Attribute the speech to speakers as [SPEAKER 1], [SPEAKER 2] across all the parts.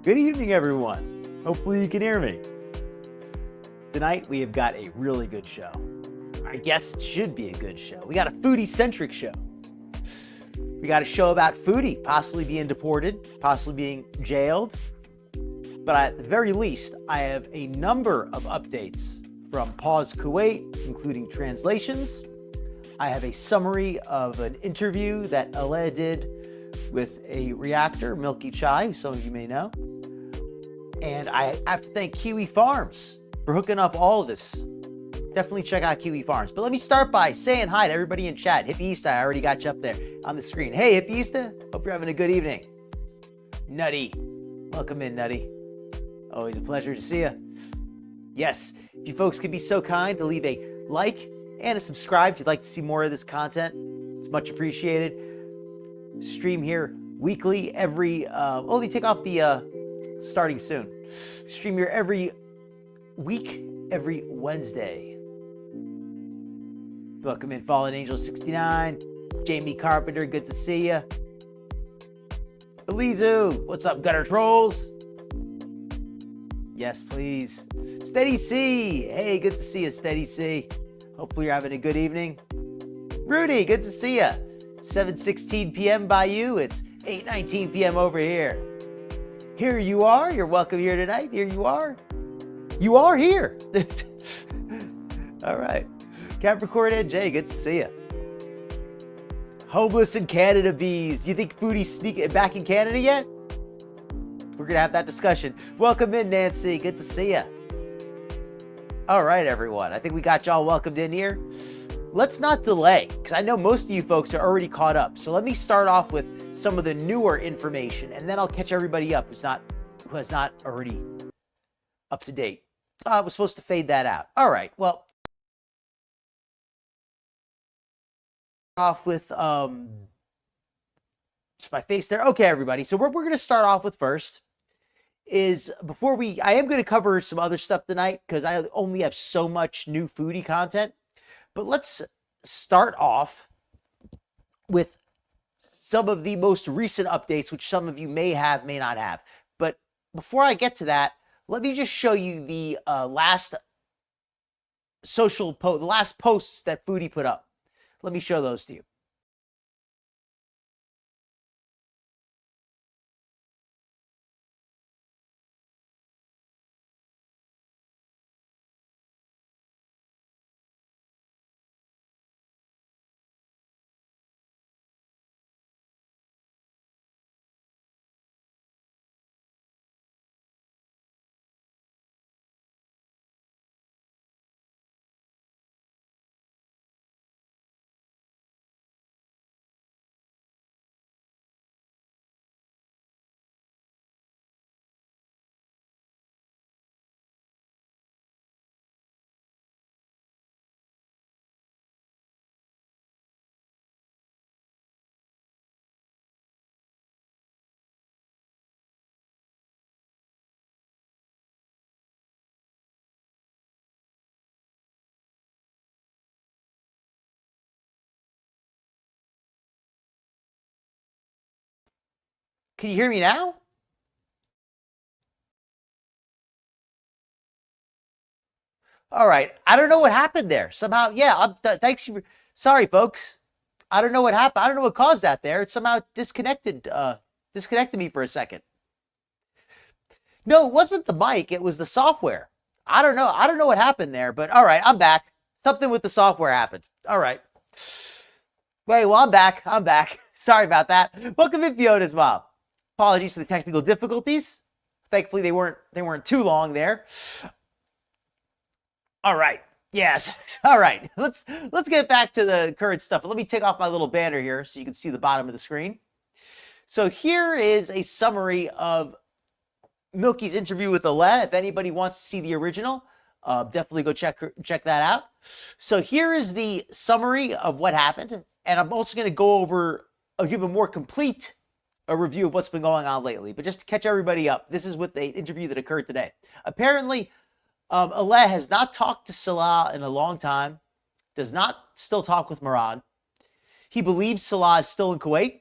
[SPEAKER 1] Good evening, everyone. Hopefully you can hear me. Tonight, we have got a really good show. I guess it should be a good show. We got a foodie-centric show. We got a show about Foodie possibly being deported, possibly being jailed. But at the very least, I have a number of updates from Pause Kuwait, including translations. I have a summary of an interview that Salah did with a reactor, Milky Chai, who some of you may know. And I have to thank Kiwi Farms for hooking up all of this. Definitely check out Kiwi Farms. But let me start by saying hi to everybody in chat. Hippieista, I already got you up there on the screen. Hey, Hippieista, hope you're having a good evening. Nutty, welcome in, Nutty. Always a pleasure to see you. Yes, if you folks could be so kind to leave a like and a subscribe if you'd like to see more of this content. It's much appreciated. Stream here weekly every, let me take off the, starting soon. Stream here every week, every Wednesday. Welcome in, Fallen Angel 69. Jamie Carpenter, good to see you. Elizu, what's up, Gutter Trolls? Yes, please. Steady C, hey, good to see you, Steady C. Hopefully you're having a good evening. Rudy, good to see you. 7:16 p.m. by you, it's 8:19 p.m. over here. Here you are, you're welcome here tonight. Here you are. You are here. All right. Capricorn NJ, good to see you. Homeless in Canada bees. Do you think Foodie's sneaking back in Canada yet? We're going to have that discussion. Welcome in, Nancy. Good to see you. All right, everyone. I think we got y'all welcomed in here. Let's not delay, because I know most of you folks are already caught up. So let me start off with some of the newer information, and then I'll catch everybody up who has not already up to date. I was supposed to fade that out. All right. Well, off with just my face there. Okay, everybody. So we're going to start off with first is I am going to cover some other stuff tonight because I only have so much new Foodie content. But let's start off with some of the most recent updates, which some of you may have, may not have. But before I get to that, let me just show you the last the last posts that Foodie put up. Let me show those to you. Can you hear me now? All right. I don't know what happened there. Somehow, yeah, thanks. Sorry, folks. I don't know what happened. I don't know what caused that there. It somehow disconnected me for a second. No, it wasn't the mic. It was the software. I don't know. I don't know what happened there, but all right, I'm back. Something with the software happened. All right. Wait, well, I'm back. I'm back. Sorry about that. Welcome in, Fiona's mom. Apologies for the technical difficulties. Thankfully, they weren't too long there. All right. Yes. All right. Let's get back to the current stuff. Let me take off my little banner here so you can see the bottom of the screen. So here is a summary of Milky's interview with Salah. If anybody wants to see the original, definitely go check that out. So here is the summary of what happened, and I'm also going to I'll give a more complete review of what's been going on lately. But just to catch everybody up, this is with the interview that occurred today. Apparently, Salah has not talked to Salah in a long time, does not still talk with Murad. He believes Salah is still in Kuwait.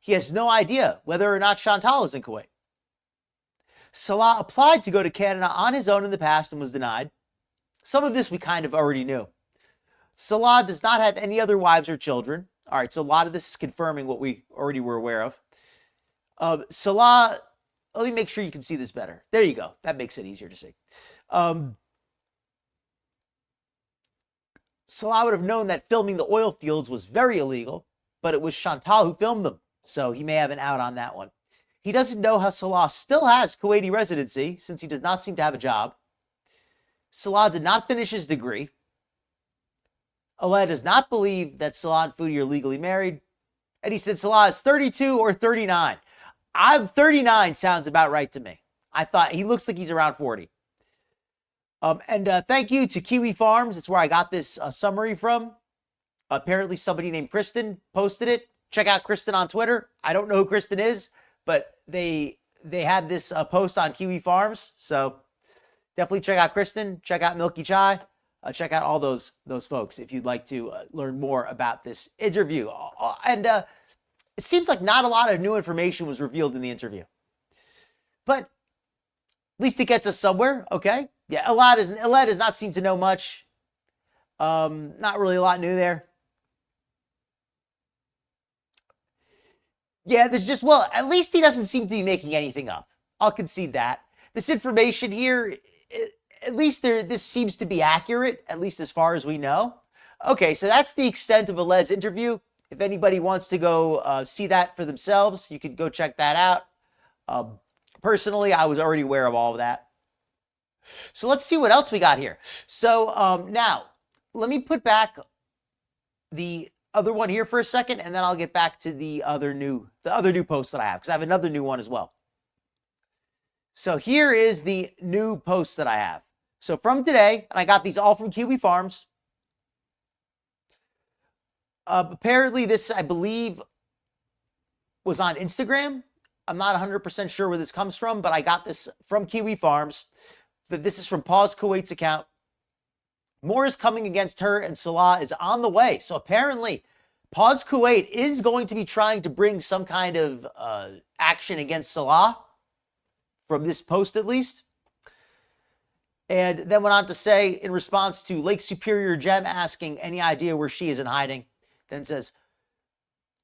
[SPEAKER 1] He has no idea whether or not Chantal is in Kuwait. Salah applied to go to Canada on his own in the past and was denied. Some of this we kind of already knew. Salah does not have any other wives or children. All right, so a lot of this is confirming what we already were aware of. Salah, let me make sure you can see this better. There you go. That makes it easier to see. Salah would have known that filming the oil fields was very illegal, but it was Chantal who filmed them, so he may have an out on that one. He doesn't know how Salah still has Kuwaiti residency, since he does not seem to have a job. Salah did not finish his degree. Allah does not believe that Salah and Foodie are legally married. And he said Salah is 32 or 39. 39 sounds about right to me. I thought he looks like he's around 40. Thank you to Kiwi Farms. It's where I got this summary from. Apparently somebody named Kristen posted it. Check out Kristen on Twitter. I don't know who Kristen is, but they had this post on Kiwi Farms. So definitely check out Kristen. Check out Milky Chai. Check out all those folks if you'd like to learn more about this interview. It seems like not a lot of new information was revealed in the interview. But at least it gets us somewhere, okay? Yeah, Allah does not seem to know much. Not really a lot new there. Yeah, there's just, well, at least he doesn't seem to be making anything up. I'll concede that. This information here, at least this seems to be accurate, at least as far as we know. Okay, so that's the extent of Alez's interview. If anybody wants to go see that for themselves, you can go check that out. Personally, I was already aware of all of that. So let's see what else we got here. So now, let me put back the other one here for a second, and then I'll get back to the other new post that I have, because I have another new one as well. So here is the new post that I have. So from today, and I got these all from Kiwi Farms. Apparently this, I believe, was on Instagram. I'm not 100% sure where this comes from, but I got this from Kiwi Farms. This is from Pause Kuwait's account. More is coming against her, and Salah is on the way. So apparently, Pause Kuwait is going to be trying to bring some kind of action against Salah, from this post at least. And then went on to say, in response to Lake Superior Gem asking any idea where she is in hiding, then says,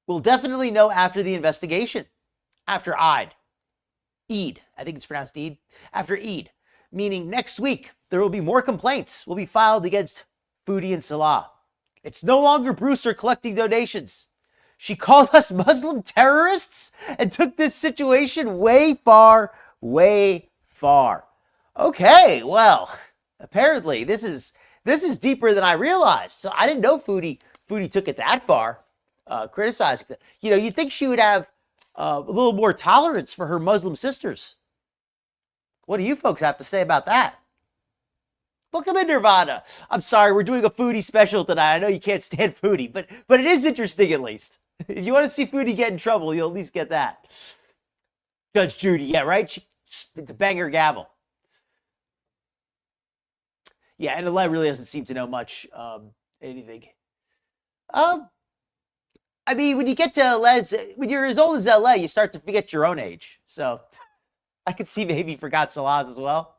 [SPEAKER 1] we'll definitely know after the investigation. After Eid. I think it's pronounced Eid. After Eid. Meaning next week, there will be more complaints will be filed against Foodie and Salah. It's no longer Brewster collecting donations. She called us Muslim terrorists and took this situation way far. Okay, well, apparently this is deeper than I realized. So I didn't know Foodie took it that far, criticizing it. You know, you'd think she would have a little more tolerance for her Muslim sisters. What do you folks have to say about that? Welcome in, Nirvana. I'm sorry, we're doing a Foodie special tonight. I know you can't stand Foodie, but it is interesting at least. If you want to see Foodie get in trouble, you'll at least get that. Judge Judy, yeah, right? To bang her gavel. Yeah, and Allah really doesn't seem to know much anything. I mean, when you get to Les, when you're as old as LA, you start to forget your own age. So I could see maybe you forgot Salah's as well.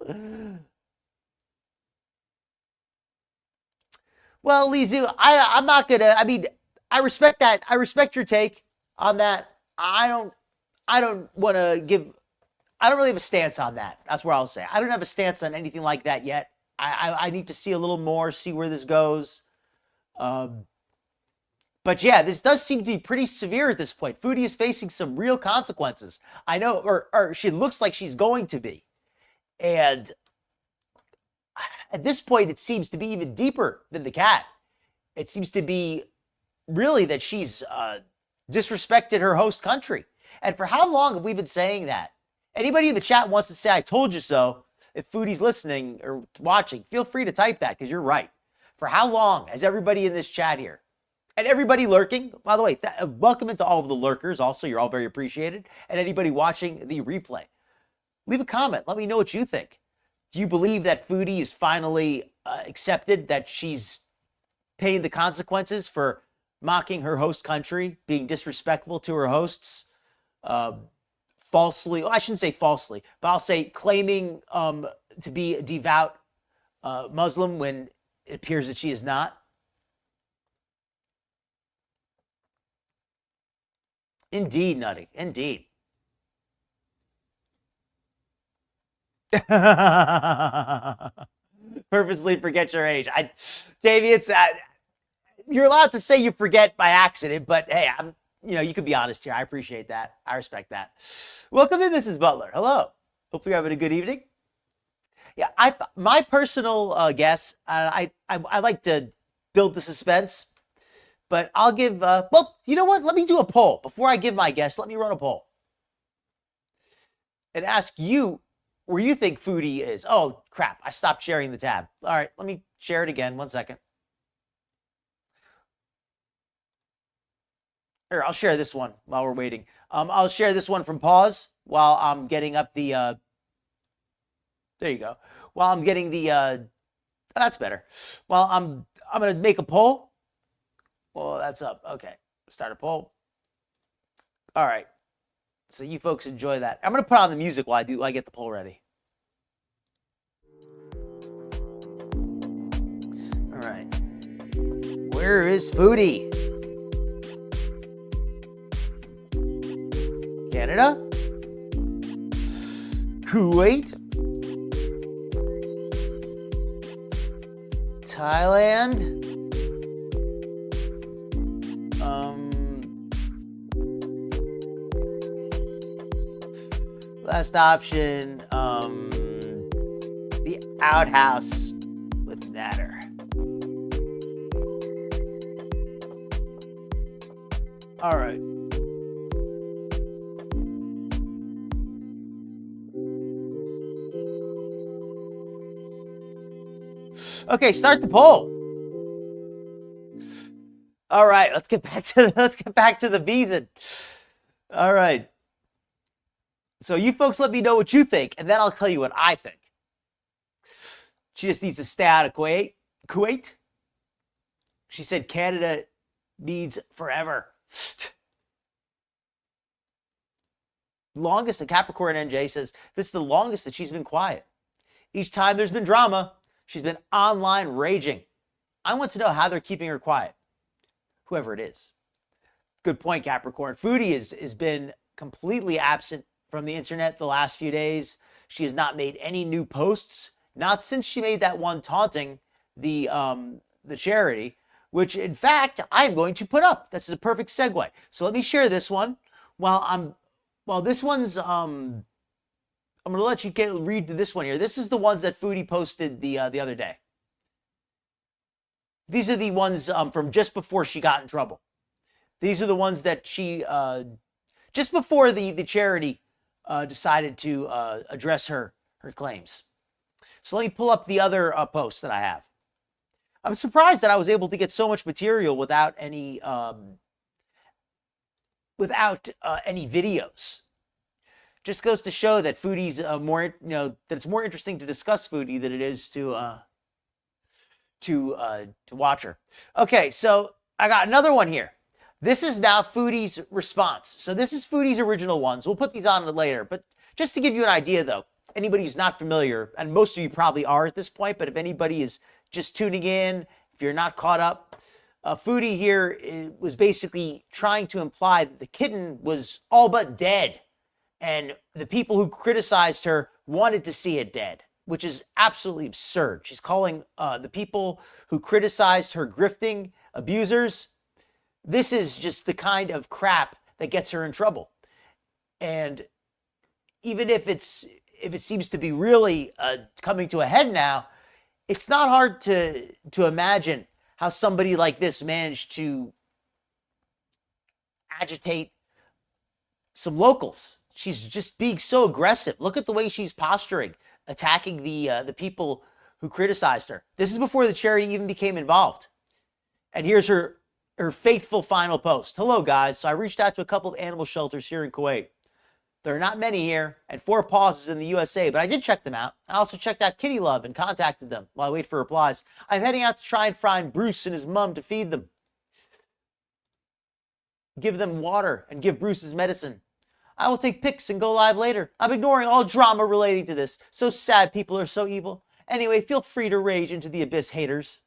[SPEAKER 1] Well, Lizu, I'm not gonna. I mean, I respect that. I respect your take on that. I don't want to give. I don't really have a stance on that. That's where I'll say. I don't have a stance on anything like that yet. I need to see a little more, see where this goes. But yeah, this does seem to be pretty severe at this point. Foodie is facing some real consequences. I know, or she looks like she's going to be. And at this point, it seems to be even deeper than the cat. It seems to be really that she's disrespected her host country. And for how long have we been saying that? Anybody in the chat wants to say, I told you so. If Foodie's listening or watching, feel free to type that because you're right. For how long has everybody in this chat here, and everybody lurking, by the way, welcome into all of the lurkers. Also, you're all very appreciated. And anybody watching the replay, leave a comment. Let me know what you think. Do you believe that Foodie is finally accepted that she's paying the consequences for mocking her host country, being disrespectful to her hosts, falsely, well, I shouldn't say falsely, but I'll say claiming to be a devout Muslim when it appears that she is not? Indeed, Nutty. Indeed. Purposely forget your age. Davey, it's you're allowed to say you forget by accident, but hey, you could be honest here. I appreciate that. I respect that. Welcome in, Mrs. Butler. Hello. Hope you're having a good evening. Yeah, my personal guess. I like to build the suspense, but I'll give. Well, you know what? Let me do a poll before I give my guess. Let me run a poll and ask you where you think Foodie is. Oh crap! I stopped sharing the tab. All right, let me share it again. 1 second. Here, I'll share this one while we're waiting. I'll share this one from pause while I'm getting up the. There you go. While I'm getting the. That's better. While I'm gonna make a poll. Well, that's up. Okay, start a poll. All right. So you folks enjoy that. I'm gonna put on the music while I get the poll ready. All right. Where is Foodie? Canada? Kuwait? Thailand? Last option, the outhouse with Natter. All right. Okay, start the poll. All right, let's get back to the visa. All right. So you folks let me know what you think, and then I'll tell you what I think. She just needs to stay out of Kuwait. She said Canada needs forever. Longest, and Capricorn NJ says, this is the longest that she's been quiet. Each time there's been drama, she's been online raging. I want to know how they're keeping her quiet. Whoever it is. Good point, Capricorn. Foodie has been completely absent from the internet the last few days. She has not made any new posts, not since she made that one taunting the charity, which in fact I'm going to put up. This is a perfect segue. So let me share this one while this one's I'm going to let you read this one here. This is the ones that Foodie posted the other day. These are the ones from just before she got in trouble. These are the ones that she just before the charity decided to address her claims. So let me pull up the other posts that I have. I'm surprised that I was able to get so much material without any videos. Just goes to show that Foodie's more, that it's more interesting to discuss Foodie than it is to watch her. Okay, so I got another one here. This is now Foodie's response. So this is Foodie's original ones. We'll put these on later. But just to give you an idea, though, anybody who's not familiar, and most of you probably are at this point, but if anybody is just tuning in, if you're not caught up, Foodie here was basically trying to imply that the kitten was all but dead. And the people who criticized her wanted to see it dead, which is absolutely absurd. She's calling the people who criticized her grifting abusers. This is just the kind of crap that gets her in trouble. And even if it seems to be really coming to a head now, it's not hard to imagine how somebody like this managed to agitate some locals. She's just being so aggressive. Look at the way she's posturing, attacking the people who criticized her. This is before the charity even became involved. And here's her fateful final post. Hello, guys. So I reached out to a couple of animal shelters here in Kuwait. There are not many here, and 4 pauses in the USA, but I did check them out. I also checked out Kitty Love and contacted them while I wait for replies. I'm heading out to try and find Bruce and his mom to feed them. Give them water and give Bruce his medicine. I will take pics and go live later. I'm ignoring all drama relating to this. So sad people are so evil. Anyway, feel free to rage into the abyss, haters,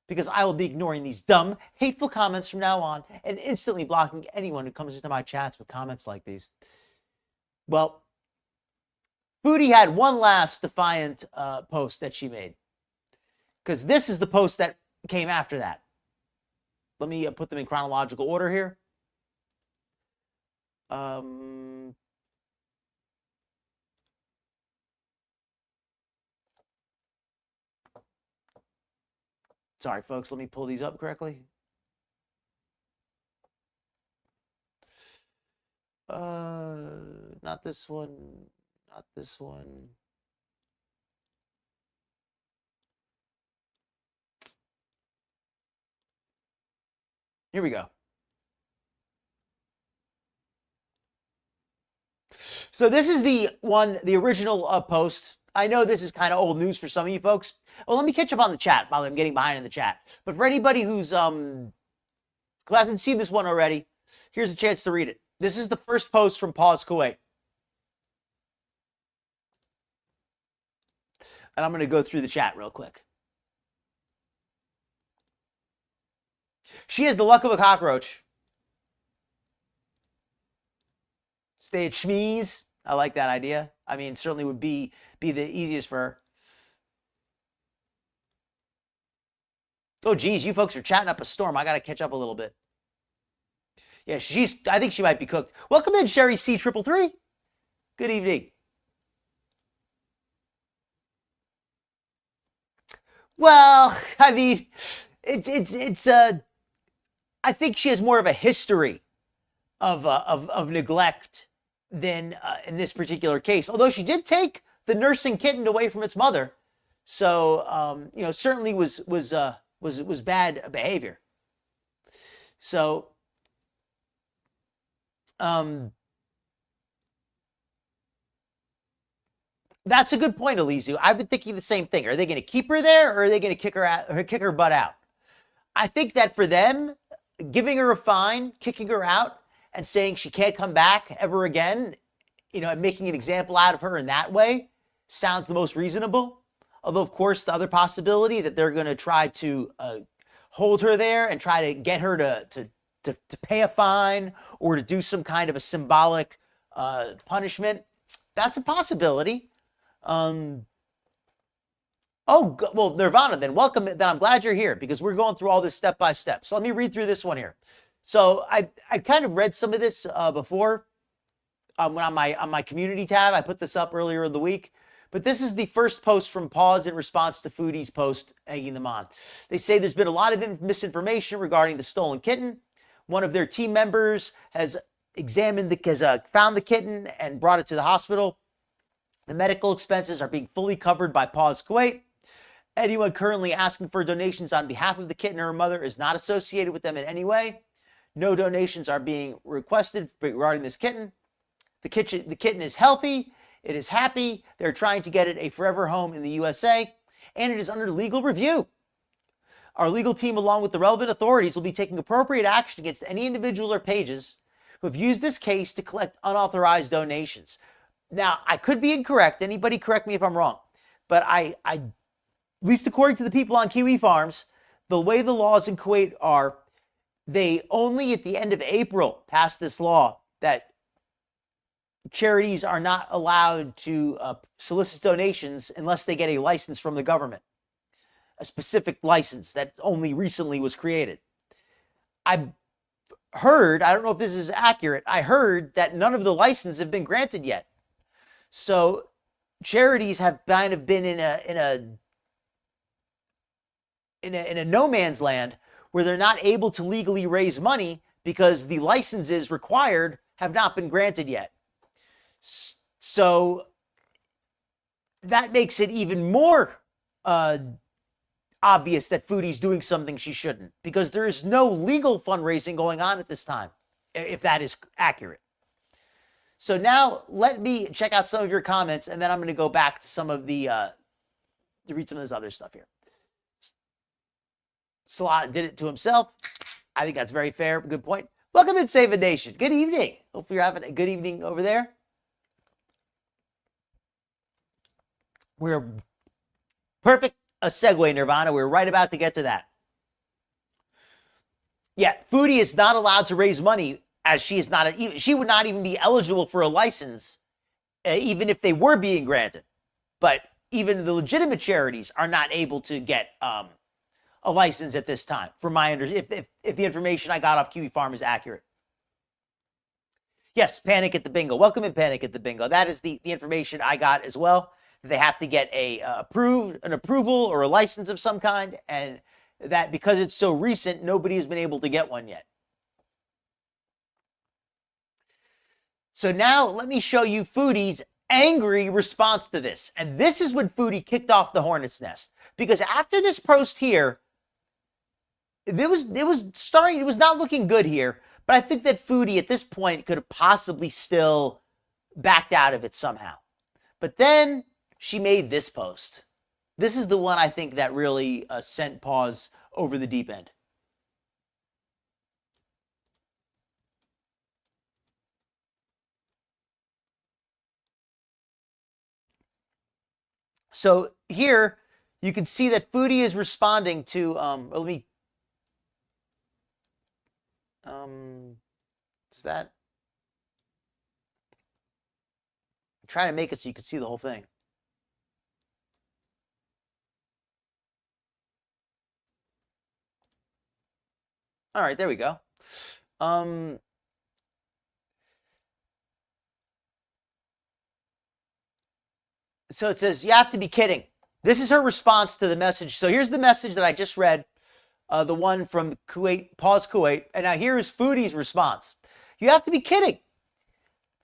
[SPEAKER 1] because I will be ignoring these dumb, hateful comments from now on and instantly blocking anyone who comes into my chats with comments like these. Well, Foodie had one last defiant post that she made, because this is the post that came after that. Let me put them in chronological order here. Sorry, folks. Let me pull these up correctly. Not this one. Not this one. Here we go. So this is the original original post. I know this is kind of old news for some of you folks. Well, let me catch up on the chat while I'm getting behind in the chat. But for anybody who hasn't seen this one already, here's a chance to read it. This is the first post from Pause Kuwait. And I'm going to go through the chat real quick. She has the luck of a cockroach. Stay at Schmee's. I like that idea. I mean, certainly would be the easiest for her. Oh, geez, you folks are chatting up a storm. I got to catch up a little bit. Yeah, I think she might be cooked. Welcome in, Sherry C333. Good evening. Well, I mean, I think she has more of a history of neglect than in this particular case. Although she did take the nursing kitten away from its mother, so certainly was bad behavior. So that's a good point, Elizu. I've been thinking the same thing. Are they going to keep her there, or are they going to kick her butt out? I think that for them, giving her a fine, kicking her out, and saying she can't come back ever again, and making an example out of her in that way sounds the most reasonable. Although, of course, the other possibility that they're going to try to hold her there and try to get her to pay a fine or to do some kind of a symbolic punishment, that's a possibility. Oh, well, Nirvana, then welcome. Then I'm glad you're here, because we're going through all this step by step. So let me read through this one here. So I kind of read some of this before when on my community tab. I put this up earlier in the week, but this is the first post from Pause in response to Foodie's post egging them on. They say there's been a lot of misinformation regarding the stolen kitten. One of their team members has found the kitten and brought it to the hospital. The medical expenses are being fully covered by Pause Kuwait. Anyone currently asking for donations on behalf of the kitten or her mother is not associated with them in any way. No donations are being requested regarding this kitten. The kitten is healthy. It is happy. They're trying to get it a forever home in the USA, and it is under legal review. Our legal team, along with the relevant authorities, will be taking appropriate action against any individual or pages who have used this case to collect unauthorized donations. Now, I could be incorrect. Anybody correct me if I'm wrong. But at least according to the people on Kiwi Farms, the way the laws in Kuwait are, they only at the end of April passed this law that charities are not allowed to solicit donations unless they get a license from the government, a specific license that only recently was created. I heard, I don't know if this is accurate, I heard that none of the licenses have been granted yet. So charities have kind of been in a no man's land where they're not able to legally raise money because the licenses required have not been granted yet. So that makes it even more obvious that Foodie's doing something she shouldn't, because there is no legal fundraising going on at this time, if that is accurate. So now let me check out some of your comments, and then I'm going to go back to some of the to read some of this other stuff here. Salah did it to himself. I think that's very fair. Good point. Welcome in, Save a Nation. Good evening. Hopefully you're having a good evening over there. We're perfect a segue, Nirvana. We're right about to get to that. Yeah, Foodie is not allowed to raise money, as she is not. She would not even be eligible for a license, even if they were being granted. But even the legitimate charities are not able to get a license at this time, from my understanding, if the information I got off Kiwi Farm is accurate. Yes, Panic at the Bingo. Welcome in, Panic at the Bingo. That is the information I got as well. They have to get an approval or a license of some kind, and that because it's so recent, nobody has been able to get one yet. So now let me show you Foodie's angry response to this. And this is when Foodie kicked off the hornet's nest. Because after this post here, it was not looking good here. But I think that Foodie at this point could have possibly still backed out of it somehow. But then she made this post. This is the one I think that really sent Paws over the deep end. So here you can see that Foodie is responding to is that? I'm trying to make it so you can see the whole thing. All right, there we go. So it says, you have to be kidding. This is her response to the message. So here's the message that I just read, the one from Kuwait, Pause Kuwait. And now here is Foodie's response. You have to be kidding.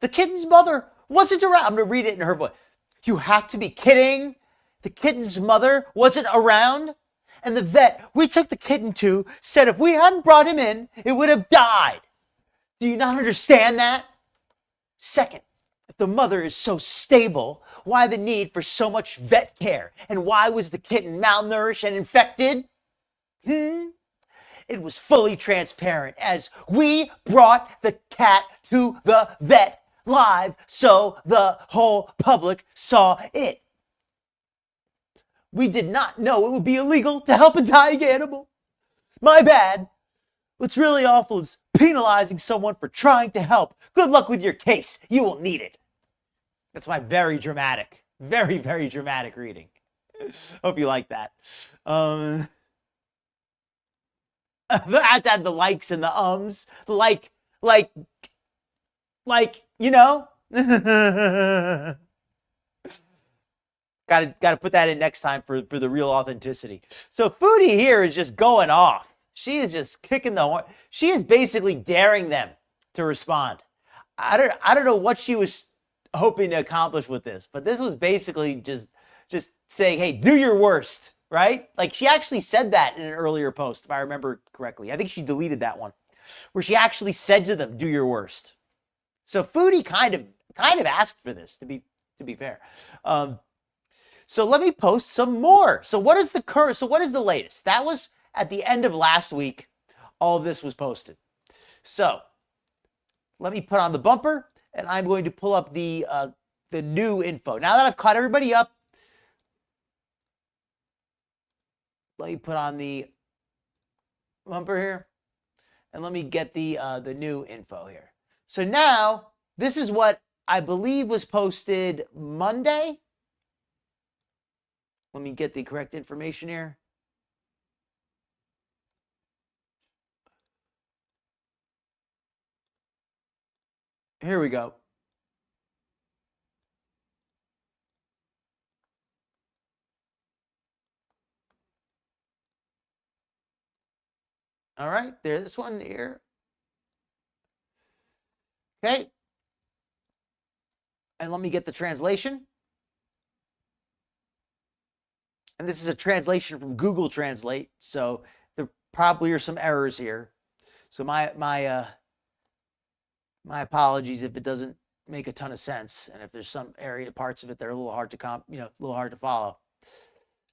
[SPEAKER 1] The kitten's mother wasn't around. I'm going to read it in her voice. You have to be kidding. The kitten's mother wasn't around. And the vet we took the kitten to said if we hadn't brought him in, it would have died. Do you not understand that? Second, if the mother is so stable, why the need for so much vet care? And why was the kitten malnourished and infected? It was fully transparent as we brought the cat to the vet live so the whole public saw it. We did not know it would be illegal to help a dying animal. My bad. What's really awful is penalizing someone for trying to help. Good luck with your case. You will need it. That's my very dramatic, very, very dramatic reading. Hope you like that. I had to add the likes and the ums. Like, you know. Got to put that in next time for the real authenticity. So Foodie here is just going off. She is just kicking the horn. She is basically daring them to respond. I don't know what she was hoping to accomplish with this, but this was basically just saying, hey, do your worst, right? Like she actually said that in an earlier post, if I remember correctly. I think she deleted that one, where she actually said to them, do your worst. So Foodie kind of asked for this, to be fair. So let me post some more. So what is the latest? That was at the end of last week. All of this was posted. So let me put on the bumper and I'm going to pull up the new info. Now that I've caught everybody up, let me put on the bumper here and let me get the new info here. So now this is what I believe was posted Monday. Let me get the correct information here. Here we go. All right, there's this one here. Okay. And let me get the translation. And this is a translation from Google Translate, so there probably are some errors here. So my apologies if it doesn't make a ton of sense, and if there's some parts of it that are a little hard to a little hard to follow.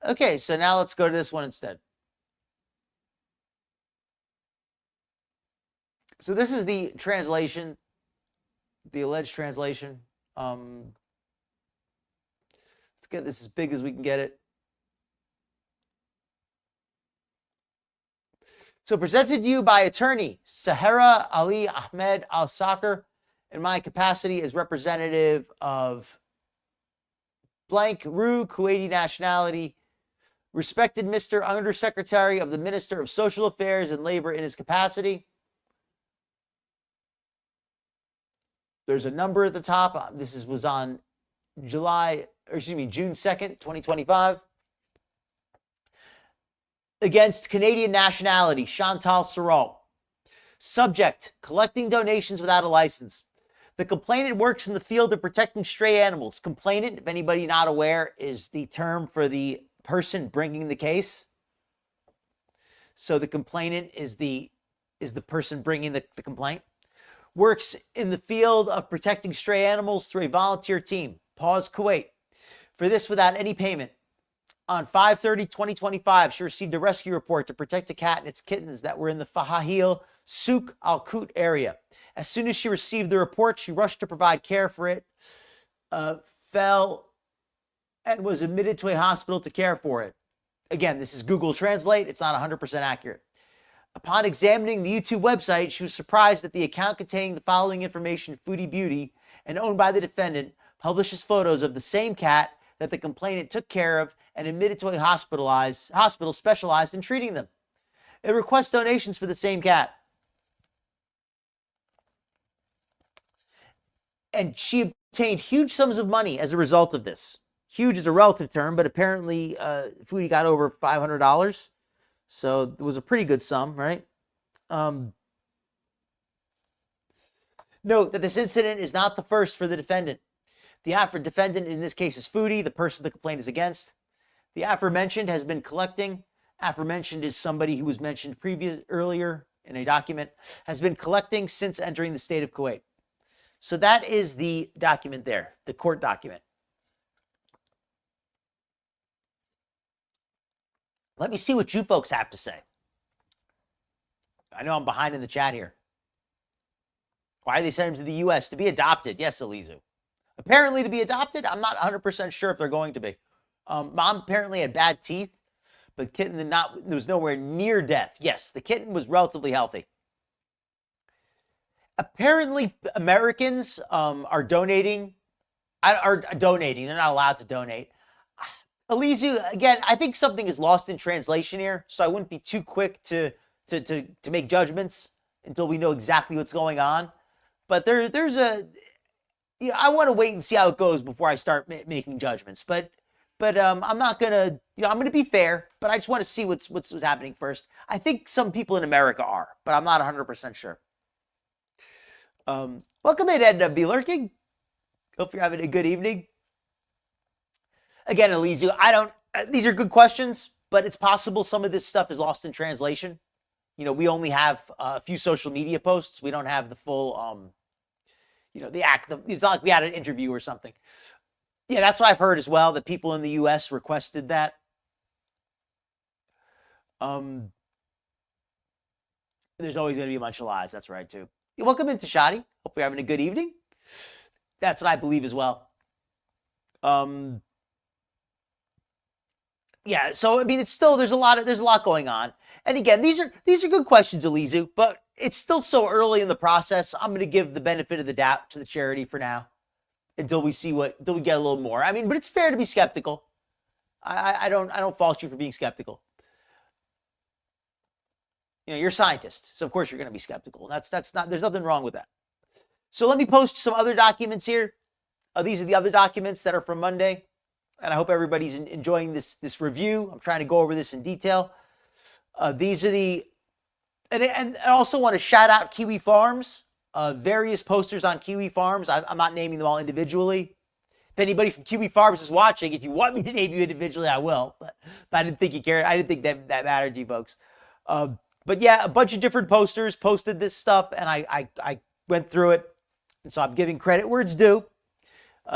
[SPEAKER 1] Okay, so now let's go to this one instead. So this is the translation the alleged translation. Let's get this as big as we can get it. So presented to you by attorney Sahara Ali Ahmed Al-Sakr in my capacity as representative of blank Rue, Kuwaiti nationality, respected Mr. Undersecretary of the Minister of Social Affairs and Labor in his capacity. There's a number at the top. This was on June 2nd, 2025. Against Canadian nationality, Chantal Sorrell. Subject, collecting donations without a license. The complainant works in the field of protecting stray animals. Complainant, if anybody not aware, is the term for the person bringing the case. So the complainant is the person bringing the complaint. Works in the field of protecting stray animals through a volunteer team. Pause, Kuwait. For this without any payment. On 5/30/2025, she received a rescue report to protect a cat and its kittens that were in the Fahahil Souk Al Kut area. As soon as she received the report, she rushed to provide care for it, fell, and was admitted to a hospital to care for it. Again, this is Google Translate. It's not 100% accurate. Upon examining the YouTube website, she was surprised that the account containing the following information, Foodie Beauty, and owned by the defendant, publishes photos of the same cat that the complainant took care of and admitted to a hospital specialized in treating them. It requests donations for the same cat. And she obtained huge sums of money as a result of this. Huge is a relative term, but apparently Foodie got over $500. So it was a pretty good sum, right? Note that this incident is not the first for the defendant. The defendant in this case is Foodie, the person the complaint is against. The aforementioned has been collecting. Aforementioned is somebody who was mentioned earlier in a document, has been collecting since entering the state of Kuwait. So that is the document there, the court document. Let me see what you folks have to say. I know I'm behind in the chat here. Why are they sending him to the U.S.? To be adopted. Yes, Elizu. Apparently to be adopted, I'm not 100% sure if they're going to be. Mom apparently had bad teeth, but Kitten was nowhere near death. Yes, the kitten was relatively healthy. Apparently, Americans are donating. They're not allowed to donate. Elizu, again, I think something is lost in translation here, so I wouldn't be too quick to make judgments until we know exactly what's going on. But there's a... I want to wait and see how it goes before I start making judgments. But I'm not gonna, I'm gonna be fair. But I just want to see what's happening first. I think some people in America are, but I'm not 100% sure. Welcome in, Edna Be Lurking. Hope you're having a good evening. Again, Elizu, these are good questions, but it's possible some of this stuff is lost in translation. We only have a few social media posts. We don't have the full, it's not like we had an interview or something. Yeah, that's what I've heard as well, that people in the U.S. requested that. There's always going to be a bunch of lies. That's right, too. Welcome in, Tashadi. Hope you're having a good evening. That's what I believe as well. Yeah, so I mean, it's still there's a lot going on. And again, these are good questions, Elizu, but it's still so early in the process. I'm going to give the benefit of the doubt to the charity for now until we get a little more. I mean, but it's fair to be skeptical. I don't fault you for being skeptical. You're a scientist, so of course you're going to be skeptical. There's nothing wrong with that. So let me post some other documents here. These are the other documents that are from Monday. And I hope everybody's enjoying this review. I'm trying to go over this in detail. These are and I also want to shout out Kiwi Farms. Various posters on Kiwi Farms. I'm not naming them all individually. If anybody from Kiwi Farms is watching, if you want me to name you individually, I will. But I didn't think you cared. I didn't think that mattered to you folks. But yeah, a bunch of different posters posted this stuff, and I went through it. And so I'm giving credit where it's due.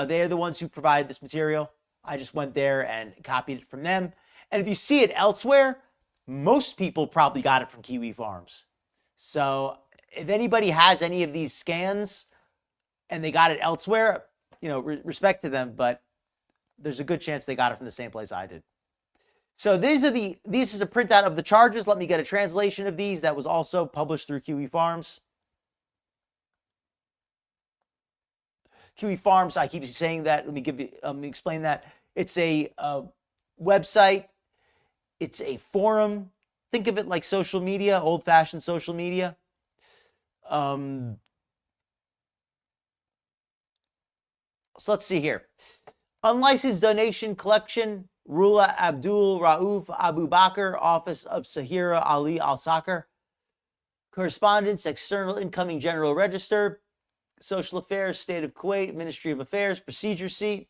[SPEAKER 1] They are the ones who provided this material. I just went there and copied it from them. And if you see it elsewhere, most people probably got it from Kiwi Farms. So if anybody has any of these scans, and they got it elsewhere, respect to them, but there's a good chance they got it from the same place I did. So this is a printout of the charges. Let me get a translation of these that was also published through Kiwi Farms. Kiwi Farms, I keep saying that. Let me explain that. It's a website. It's a forum. Think of it like social media, old-fashioned social media. So let's see here. Unlicensed donation collection, Rula Abdul Rauf Abu Bakr, Office of Sahira Ali Al Sakr. Correspondence, External Incoming General Register, Social Affairs, State of Kuwait, Ministry of Affairs, Procedure sheet.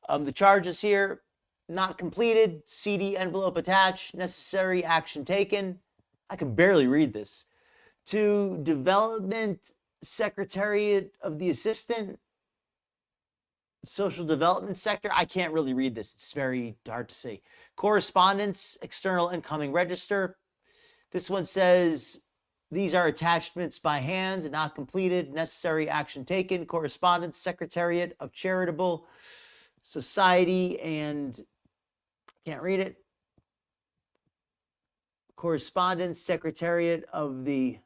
[SPEAKER 1] The charges here, not completed, CD envelope attached, necessary action taken. I can barely read this. To Development Secretariat of the Assistant, Social Development Sector. I can't really read this. It's very hard to see. Correspondence, External Incoming Register. This one says, these are attachments by hand and not completed. Necessary action taken. Correspondence, Secretariat of Charitable Society, and can't read it. Correspondence, Secretariat of the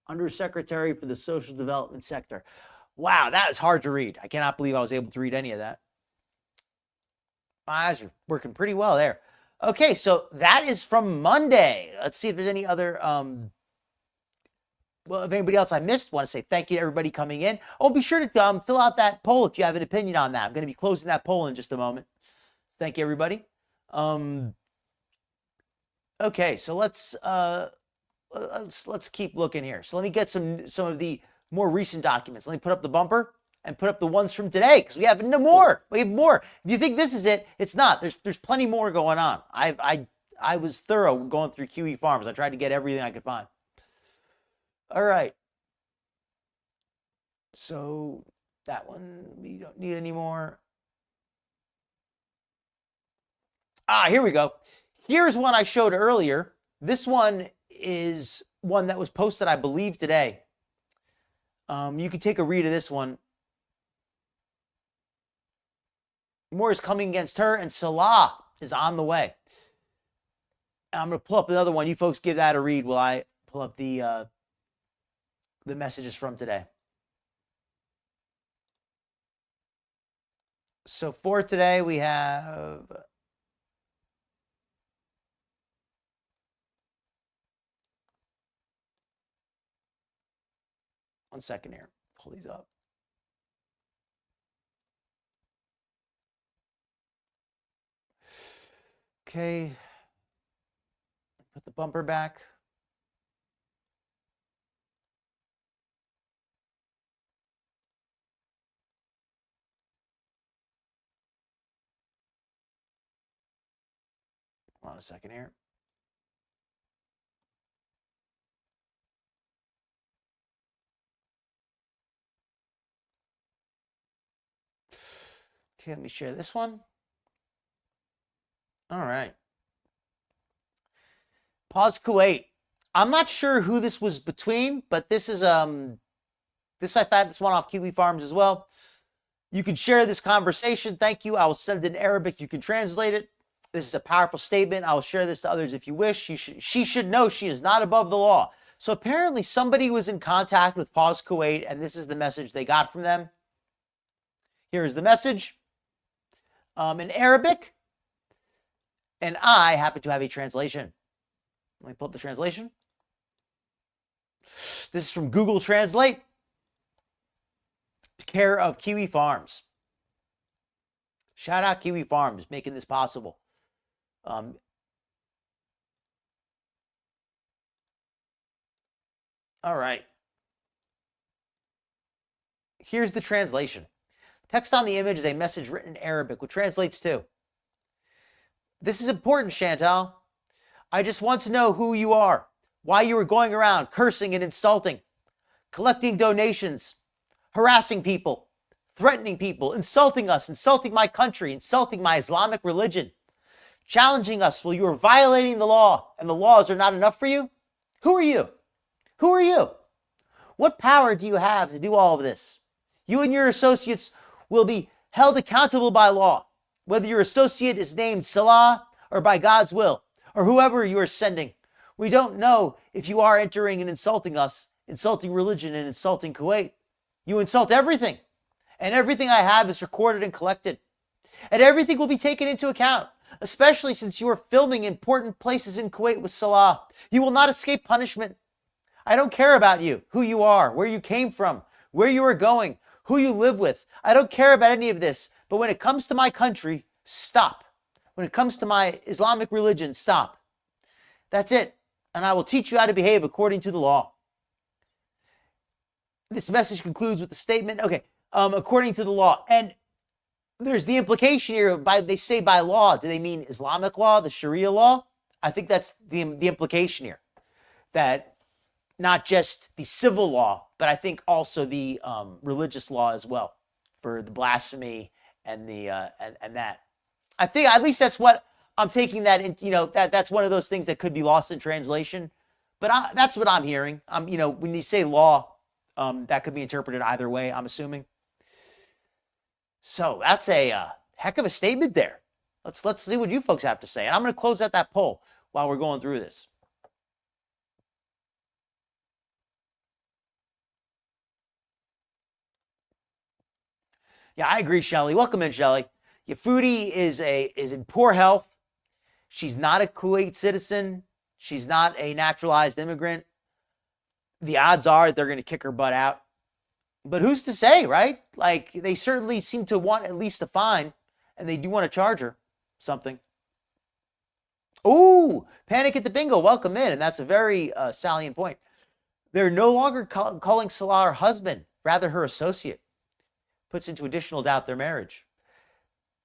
[SPEAKER 1] Undersecretary for the Social Development Sector. Wow, that is hard to read. I cannot believe I was able to read any of that. My eyes are working pretty well there. Okay, so that is from Monday. Let's see if there's any other, if anybody else I missed, want to say thank you to everybody coming in. Oh, be sure to fill out that poll if you have an opinion on that. I'm going to be closing that poll in just a moment. Thank you, everybody. Okay, so let's keep looking here. So let me get some of the more recent documents. Let me put up the bumper and put up the ones from today, because we have no more. We have more. If you think this is it, it's not. There's plenty more going on. I was thorough going through Kiwi Farms. I tried to get everything I could find. All right. So that one we don't need anymore. Here we go. Here's one I showed earlier. This one is one that was posted, I believe, today. You can take a read of this one. More is coming against her, and Salah is on the way. And I'm going to pull up another one. You folks give that a read while I pull up the messages from today. So for today, we have... One second here. Pull these up. Okay. Put the bumper back. Hold on a second here. Okay, let me share this one. All right. Pause Kuwait. I'm not sure who this was between, but this is this I found this one off Kiwi Farms as well. You can share this conversation. Thank you. I will send it in Arabic. You can translate it. This is a powerful statement. I will share this to others if you wish. She should know she is not above the law. So apparently somebody was in contact with Pause Kuwait, and this is the message they got from them. Here is the message in Arabic, and I happen to have a translation. Let me pull up the translation. This is from Google Translate, care of Kiwi Farms. Shout out Kiwi Farms, making this possible. All right. Here's the translation. Text on the image is a message written in Arabic, which translates to: this is important, Chantal. I just want to know who you are, why you were going around cursing and insulting, collecting donations, harassing people, threatening people, insulting us, insulting my country, insulting my Islamic religion, challenging us while you are violating the law, and the laws are not enough for you? Who are you? Who are you? What power do you have to do all of this? You and your associates will be held accountable by law, whether your associate is named Salah or by God's will, or whoever you are sending. We don't know if you are entering and insulting us, insulting religion and insulting Kuwait. You insult everything, and everything I have is recorded and collected. And everything will be taken into account, especially since you are filming important places in Kuwait with Salah. You will not escape punishment. I don't care about you, who you are, where you came from, where you are going, who you live with. I don't care about any of this. But when it comes to my country, stop. When it comes to my Islamic religion, stop. That's it. And I will teach you how to behave according to the law. This message concludes with the statement, according to the law. And there's the implication here, they say by law. Do they mean Islamic law, the Sharia law? I think that's the implication here. That not just the civil law, but I think also the religious law as well, for the blasphemy and the and that. I think at least that's what I'm taking that into. That's one of those things that could be lost in translation. But that's what I'm hearing. When you say law, that could be interpreted either way, I'm assuming. So that's a heck of a statement there. Let's see what you folks have to say. And I'm going to close out that poll while we're going through this. Yeah, I agree, Shelly. Welcome in, Shelly. Your Foodie is in poor health. She's not a Kuwait citizen. She's not a naturalized immigrant. The odds are they're going to kick her butt out. But who's to say, right? Like, they certainly seem to want at least a fine, and they do want to charge her something. Ooh, Panic at the Bingo, welcome in, and that's a very salient point. They're no longer calling Salah her husband, rather her associate. Puts into additional doubt their marriage.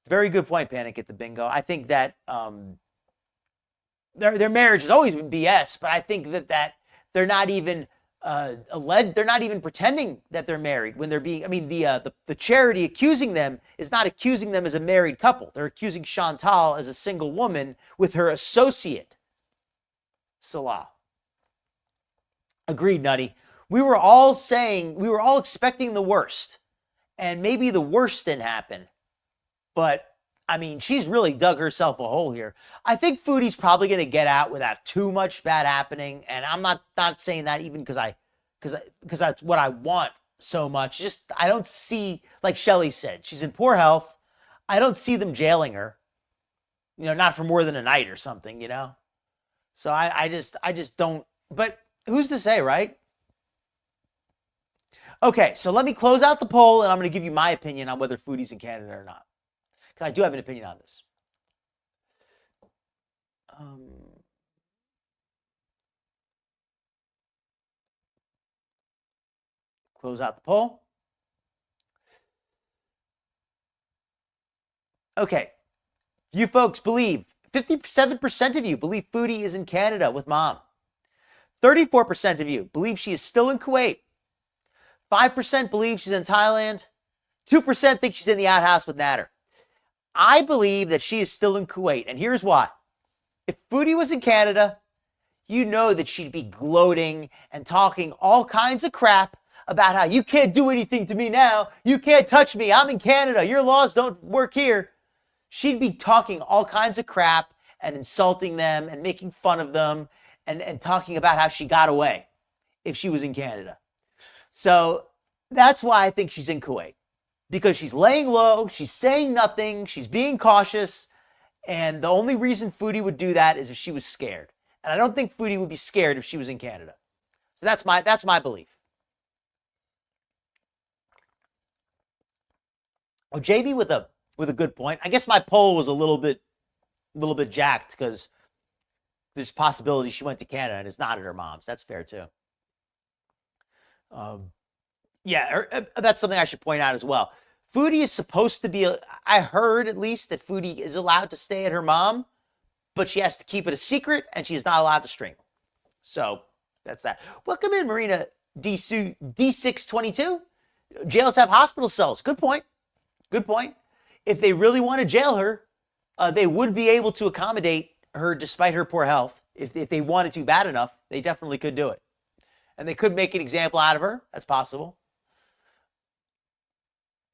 [SPEAKER 1] Very good point, Panic at the Bingo. I think that their marriage has always been BS, but I think that they're not even they're not even pretending that they're married when they're being. I mean, the charity accusing them is not accusing them as a married couple. They're accusing Chantal as a single woman with her associate, Salah. Agreed, Nutty. We were all expecting the worst, and maybe the worst didn't happen. But I mean, she's really dug herself a hole here. I think Foodie's probably going to get out without too much bad happening. And I'm not saying that even because that's what I want so much. Just, I don't see, like Shelly said, she's in poor health. I don't see them jailing her, not for more than a night or something, So I just don't, but who's to say, right? Okay, so let me close out the poll and I'm going to give you my opinion on whether Foodie's in Canada or not. I do have an opinion on this. Close out the poll. Okay. You folks believe, 57% of you believe Foodie is in Canada with mom. 34% of you believe she is still in Kuwait. 5% believe she's in Thailand. 2% think she's in the outhouse with Nader. I believe that she is still in Kuwait, and here's why. If Foodie was in Canada, you know that she'd be gloating and talking all kinds of crap about how you can't do anything to me now. You can't touch me. I'm in Canada. Your laws don't work here. She'd be talking all kinds of crap and insulting them and making fun of them and talking about how she got away if she was in Canada. So that's why I think she's in Kuwait. Because she's laying low, she's saying nothing, she's being cautious, and the only reason Foodie would do that is if she was scared. And I don't think Foodie would be scared if she was in Canada. So that's my belief. Oh, JB with a good point. I guess my poll was a little bit jacked because there's possibility she went to Canada and is not at her mom's. That's fair too. That's something I should point out as well. Foodie is supposed to be, I heard at least that Foodie is allowed to stay at her mom, but she has to keep it a secret and she is not allowed to stream. So that's that. Welcome in, Marina D622. Jails have hospital cells. Good point. Good point. If they really want to jail her, they would be able to accommodate her despite her poor health. If they wanted to bad enough, they definitely could do it. And they could make an example out of her. That's possible.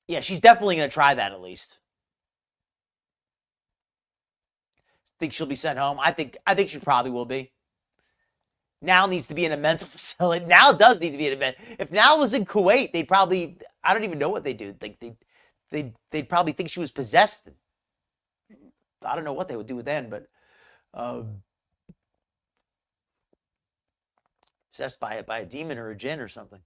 [SPEAKER 1] Yeah, she's definitely going to try that at least. Think she'll be sent home? I think she probably will be. Now needs to be in a mental facility. Now does need to be in a mental. If Now was in Kuwait, they'd probably, I don't even know what they'd do. They'd probably think she was possessed. I don't know what they would do with then, but possessed by a demon or a jinn or something.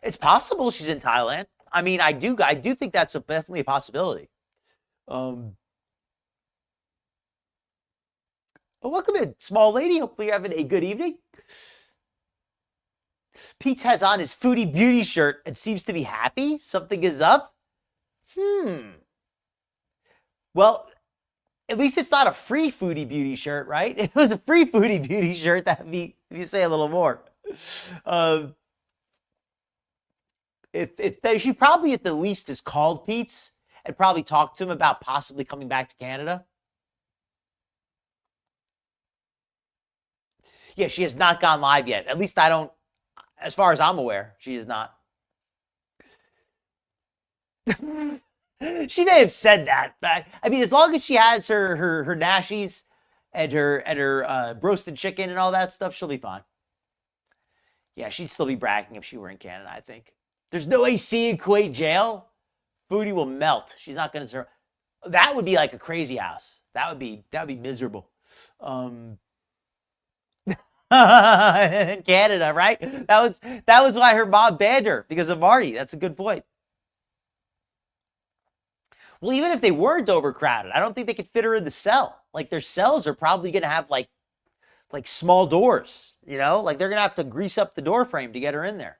[SPEAKER 1] It's possible she's in Thailand. I mean, I do think that's definitely a possibility. Well, welcome in, small lady. Hopefully you're having a good evening. Pete has on his Foodie Beauty shirt and seems to be happy. Something is up. Well, at least it's not a free Foodie Beauty shirt, right? If it was a free Foodie Beauty shirt, that'd be, if you say a little more. If she probably at the least is called Pete's and probably talked to him about possibly coming back to Canada. Yeah, she has not gone live yet. At least I don't, as far as I'm aware, she is not. She may have said that, but I mean, as long as she has her nashies and her roasted chicken and all that stuff, she'll be fine. Yeah, she'd still be bragging if she were in Canada, I think. There's no AC in Kuwait jail. Foodie will melt. She's not going to survive. That would be like a crazy house. That would be miserable. In Canada, right? That was why her mom banned her, because of Marty. That's a good point. Well, even if they weren't overcrowded, I don't think they could fit her in the cell. Like, their cells are probably going to have like small doors, you know? Like, they're going to have to grease up the door frame to get her in there.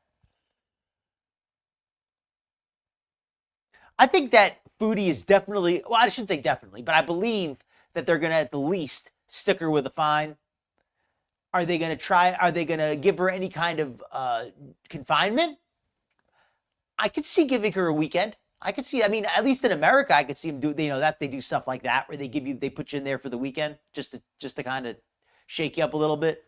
[SPEAKER 1] I think that Foodie is definitely, well, I shouldn't say definitely, but I believe that they're going to at the least stick her with a fine. Are they going to give her any kind of confinement? I could see giving her a weekend. I could see, I mean, at least in America, I could see them do, that they do stuff like that, where they put you in there for the weekend just to kind of shake you up a little bit.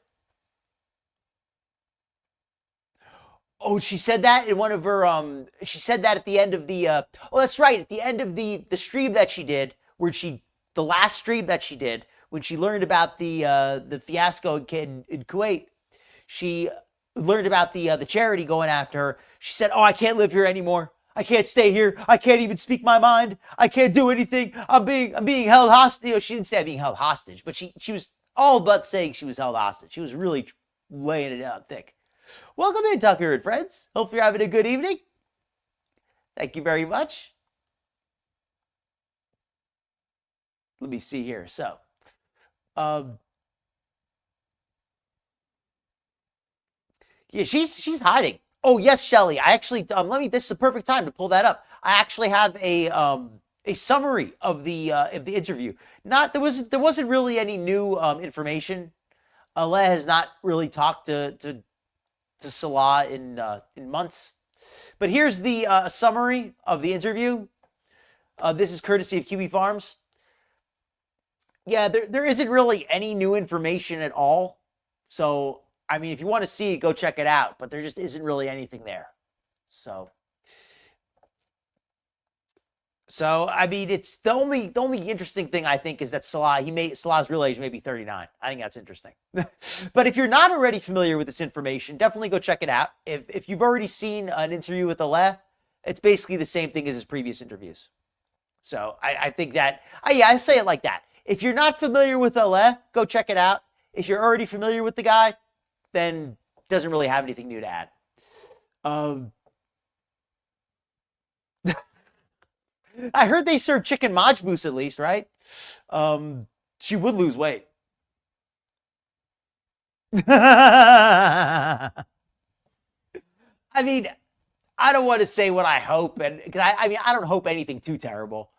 [SPEAKER 1] Oh, she said that in one of her, she said that at the end of the, oh, that's right. At the end of the stream that she did, the last stream that she did, when she learned about the fiasco in Kuwait, she learned about the charity going after her. She said, "Oh, I can't live here anymore. I can't stay here. I can't even speak my mind. I can't do anything. I'm being held hostage." You know, she didn't say I'm being held hostage, but she was all but saying she was held hostage. She was really laying it out thick. Welcome in, Tucker and friends. Hope you're having a good evening. Thank you very much. Let me see here. So, yeah, she's hiding. Oh yes, Shelly. I actually this is the perfect time to pull that up. I actually have a summary of the interview. There wasn't really any new information. Ale has not really talked to Salah in months. But here's the summary of the interview. This is courtesy of Kiwi Farms. Yeah, there isn't really any new information at all. So, I mean, if you want to see it, go check it out. But there just isn't really anything there. So I mean, it's the only interesting thing I think is that Salah's real age may be 39. I think that's interesting. But if you're not already familiar with this information, definitely go check it out. If you've already seen an interview with Ale, it's basically the same thing as his previous interviews. So I think that, I say it like that. If you're not familiar with Ale, go check it out. If you're already familiar with the guy, then doesn't really have anything new to add. I heard they serve chicken majboos at least, right? She would lose weight. I mean, I don't want to say what I hope, and because I don't hope anything too terrible,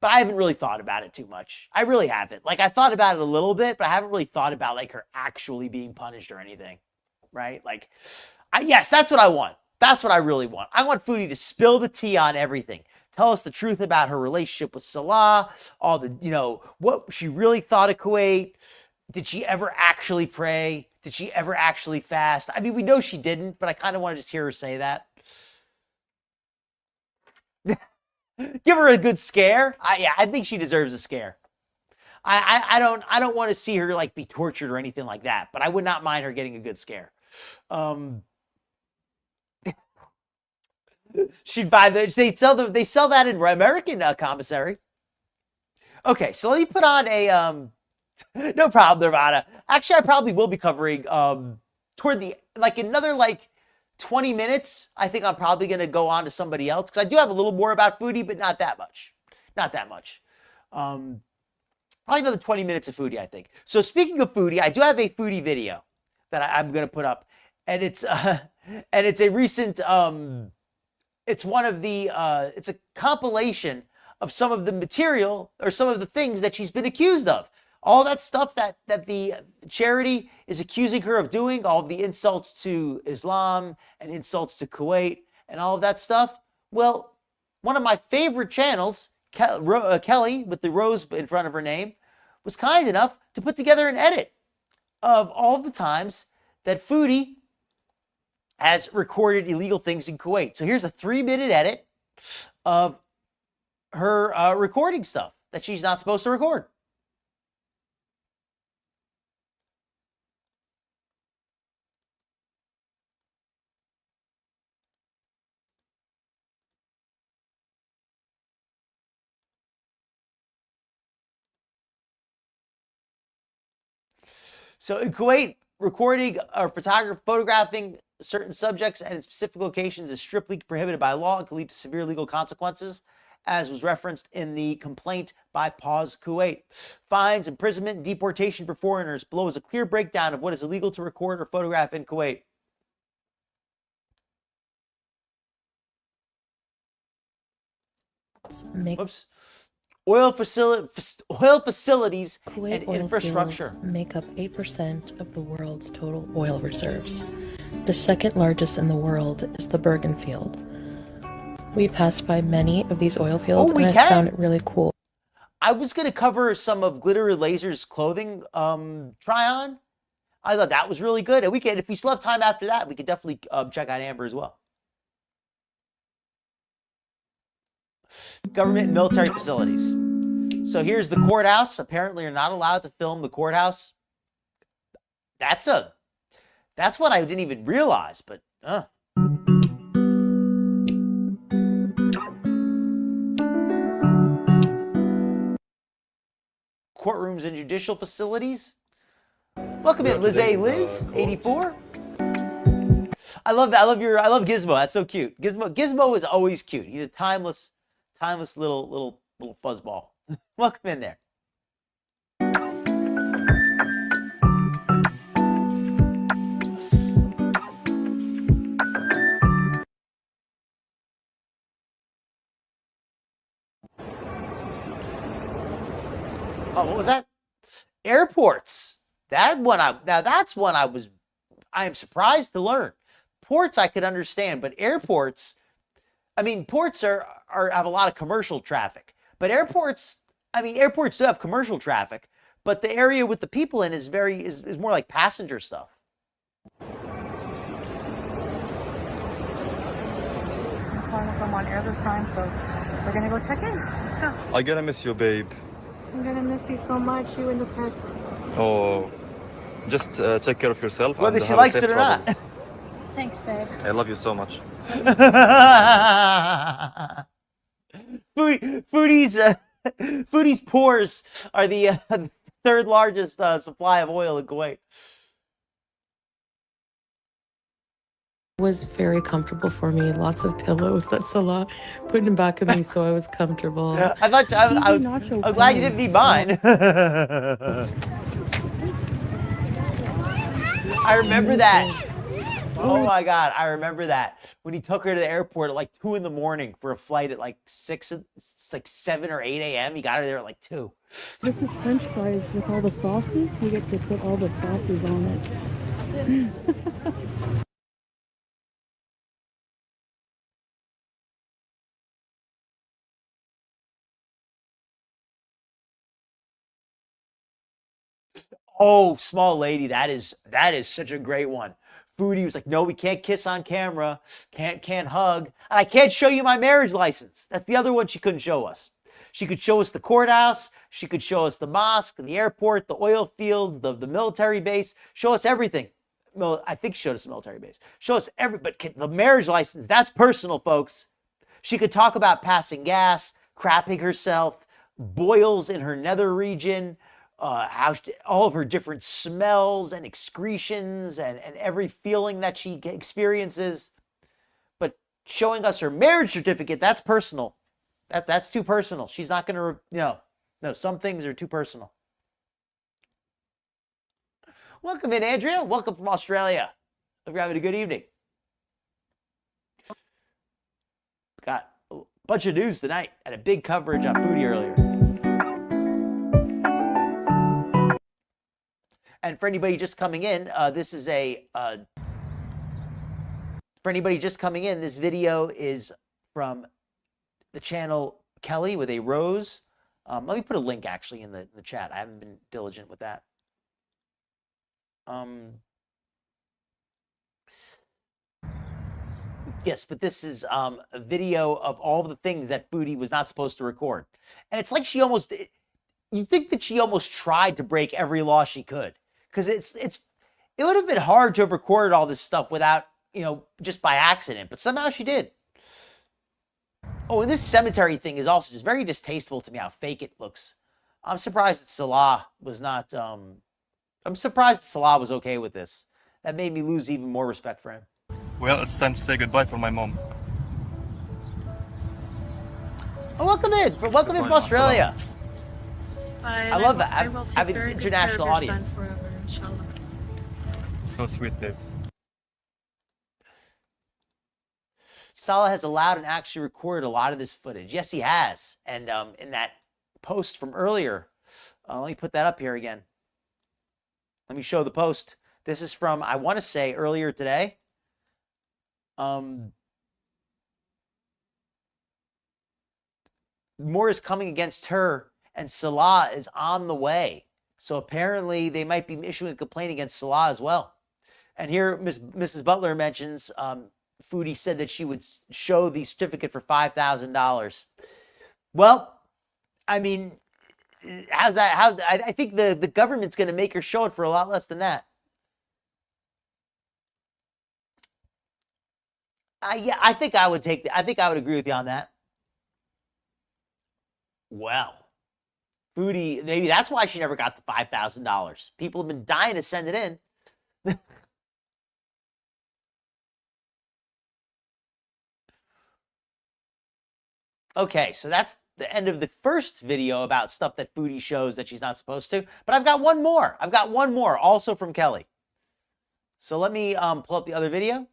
[SPEAKER 1] but I haven't really thought about it too much. I really haven't. Like, I thought about it a little bit, but I haven't really thought about like her actually being punished or anything, right? Like, yes, that's what I want. That's what I really want. I want Foodie to spill the tea on everything. tell us the truth about her relationship with Salah, all the, you know, what she really thought of Kuwait. Did she ever actually pray? Did she ever actually fast? I mean, we know she didn't, but I kind of want to just hear her say that. Give her a good scare. Yeah, I think she deserves a scare. I don't want to see her like be tortured or anything like that, but I would not mind her getting a good scare. She'd buy they sell that in American commissary. Okay, so let me put on a no problem, Nirvana. Actually, I probably will be covering toward the another 20 minutes. I think I'm probably gonna go on to somebody else because I do have a little more about Foodie, but not that much. Not that much. Probably another 20 minutes of Foodie, I think. So speaking of Foodie, I do have a Foodie video that I'm gonna put up, and it's a recent it's one of the it's a compilation of some of the material or some of the things that she's been accused of. All that stuff that the charity is accusing her of doing, all of the insults to Islam and insults to Kuwait and all of that stuff. Well, one of my favorite channels, Kelly with the rose in front of her name, was kind enough to put together an edit of all of the times that Foodie has recorded illegal things in Kuwait. So here's a 3-minute edit of her recording stuff that she's not supposed to record. So in Kuwait, recording or photographing certain subjects and in specific locations is strictly prohibited by law and can lead to severe legal consequences, as was referenced in the complaint by Pause Kuwait. Fines, imprisonment, and deportation for foreigners. Below is a clear breakdown of what is illegal to record or photograph in Kuwait. Whoops. Oil facilities
[SPEAKER 2] Kuwait
[SPEAKER 1] and
[SPEAKER 2] oil
[SPEAKER 1] infrastructure
[SPEAKER 2] make up 8% of the world's total oil reserves. The second largest in the world is the Bergen Field. We passed by many of these oil fields, and I found it really cool.
[SPEAKER 1] I was going to cover some of GlitterandLazers clothing try-on. I thought that was really good. And we can, if we still have time after that, we could definitely check out Amber as well. Government and military facilities. So here's the courthouse. Apparently you're not allowed to film the courthouse. That's what I didn't even realize, but courtrooms and judicial facilities. Welcome in, Liz 84. I love Gizmo. That's so cute. Gizmo is always cute. He's a timeless little fuzzball. Welcome in there. Oh, what was that? Airports. That's one I am surprised to learn. Ports I could understand, but airports, I mean, ports have a lot of commercial traffic, but airports do have commercial traffic, but the area with the people in is more like passenger stuff.
[SPEAKER 3] I'm flying if I'm on air this time, so we're gonna go check in. Let's go.
[SPEAKER 4] I'm gonna miss you, babe.
[SPEAKER 3] I'm gonna miss you so much, you and the pets.
[SPEAKER 4] Oh, just take care of yourself.
[SPEAKER 1] Whether she likes it or not.
[SPEAKER 3] Thanks, babe.
[SPEAKER 4] I love you so much.
[SPEAKER 1] Foodie's pores are the third largest supply of oil in Kuwait.
[SPEAKER 2] It was very comfortable for me. Lots of pillows that Salah put in the back of me, so I was comfortable.
[SPEAKER 1] Yeah, I'm glad you didn't need mine. I remember that. Oh my God, I remember that. When he took her to the airport at 2 in the morning for a flight at 7 or 8 a.m. He got her there at 2.
[SPEAKER 5] This is French fries with all the sauces. You get to put all the sauces on it.
[SPEAKER 1] Oh, small lady, that is such a great one. Foodie was like, no, we can't kiss on camera, can't hug, and I can't show you my marriage license. That's the other one she couldn't show us. She could show us the courthouse, she could show us the mosque, the airport, the oil fields, the military base, show us everything. Well, I think she showed us the military base. Show us but the marriage license, that's personal, folks. She could talk about passing gas, crapping herself, boils in her nether region, all of her different smells and excretions and every feeling that she experiences. But showing us her marriage certificate, that's personal. That's too personal. She's not going to, no, some things are too personal. Welcome in, Andrea. Welcome from Australia. Hope you're having a good evening. Got a bunch of news tonight and a big coverage on Foodie earlier. And for anybody just coming in, this video is from the channel Kelly with a rose. Let me put a link actually in the chat. I haven't been diligent with that. Yes, but this is a video of all the things that Foodie was not supposed to record. And it's like you'd think that she almost tried to break every law she could. Because it would have been hard to have recorded all this stuff without, just by accident. But somehow she did. Oh, and this cemetery thing is also just very distasteful to me, how fake it looks. I'm surprised that Salah was not, I'm surprised that Salah was okay with this. That made me lose even more respect for him.
[SPEAKER 4] Well, it's time to say goodbye for my mom.
[SPEAKER 1] Oh, welcome in. Welcome in from Australia.
[SPEAKER 2] I
[SPEAKER 1] love that. Having this international audience.
[SPEAKER 4] So sweet, Dave.
[SPEAKER 1] Salah has allowed and actually recorded a lot of this footage. Yes, he has. And in that post from earlier, let me put that up here again. Let me show the post. This is from, I want to say, earlier today. More is coming against her, and Salah is on the way. So apparently they might be issuing a complaint against Salah as well. And here Mrs. Butler mentions Foodie said that she would show the certificate for $5,000. Well, I mean, how's that? I think the government's going to make her show it for a lot less than that. Yeah, I think I would agree with you on that. Well, Foodie, maybe that's why she never got the $5,000. People have been dying to send it in. Okay, so that's the end of the first video about stuff that Foodie shows that she's not supposed to. But I've got one more. Also from Kelly. So let me pull up the other video.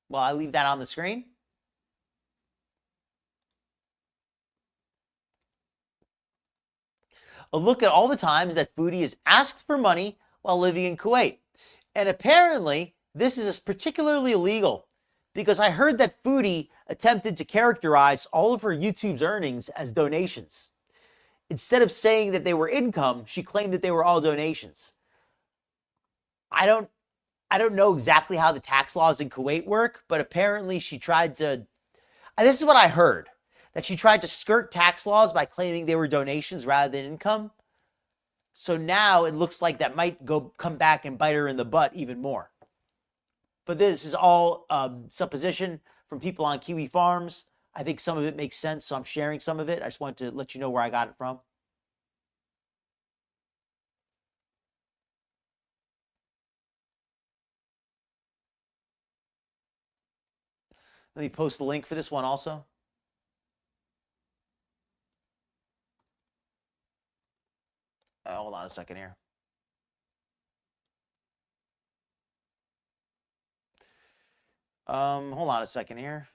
[SPEAKER 1] Well, I leave that on the screen. A look at all the times that Foodie has asked for money while living in Kuwait. And apparently, this is particularly illegal because I heard that Foodie attempted to characterize all of her YouTube's earnings as donations. Instead of saying that they were income, she claimed that they were all donations. I don't know exactly how the tax laws in Kuwait work, but apparently she tried to, and this is what I heard, that she tried to skirt tax laws by claiming they were donations rather than income. So now it looks like that might come back and bite her in the butt even more. But this is all supposition from people on Kiwi farms. I think some of it makes sense, so I'm sharing some of it. I just wanted to let you know where I got it from. Let me post the link for this one also. Hold on a second here. Hold on a second here.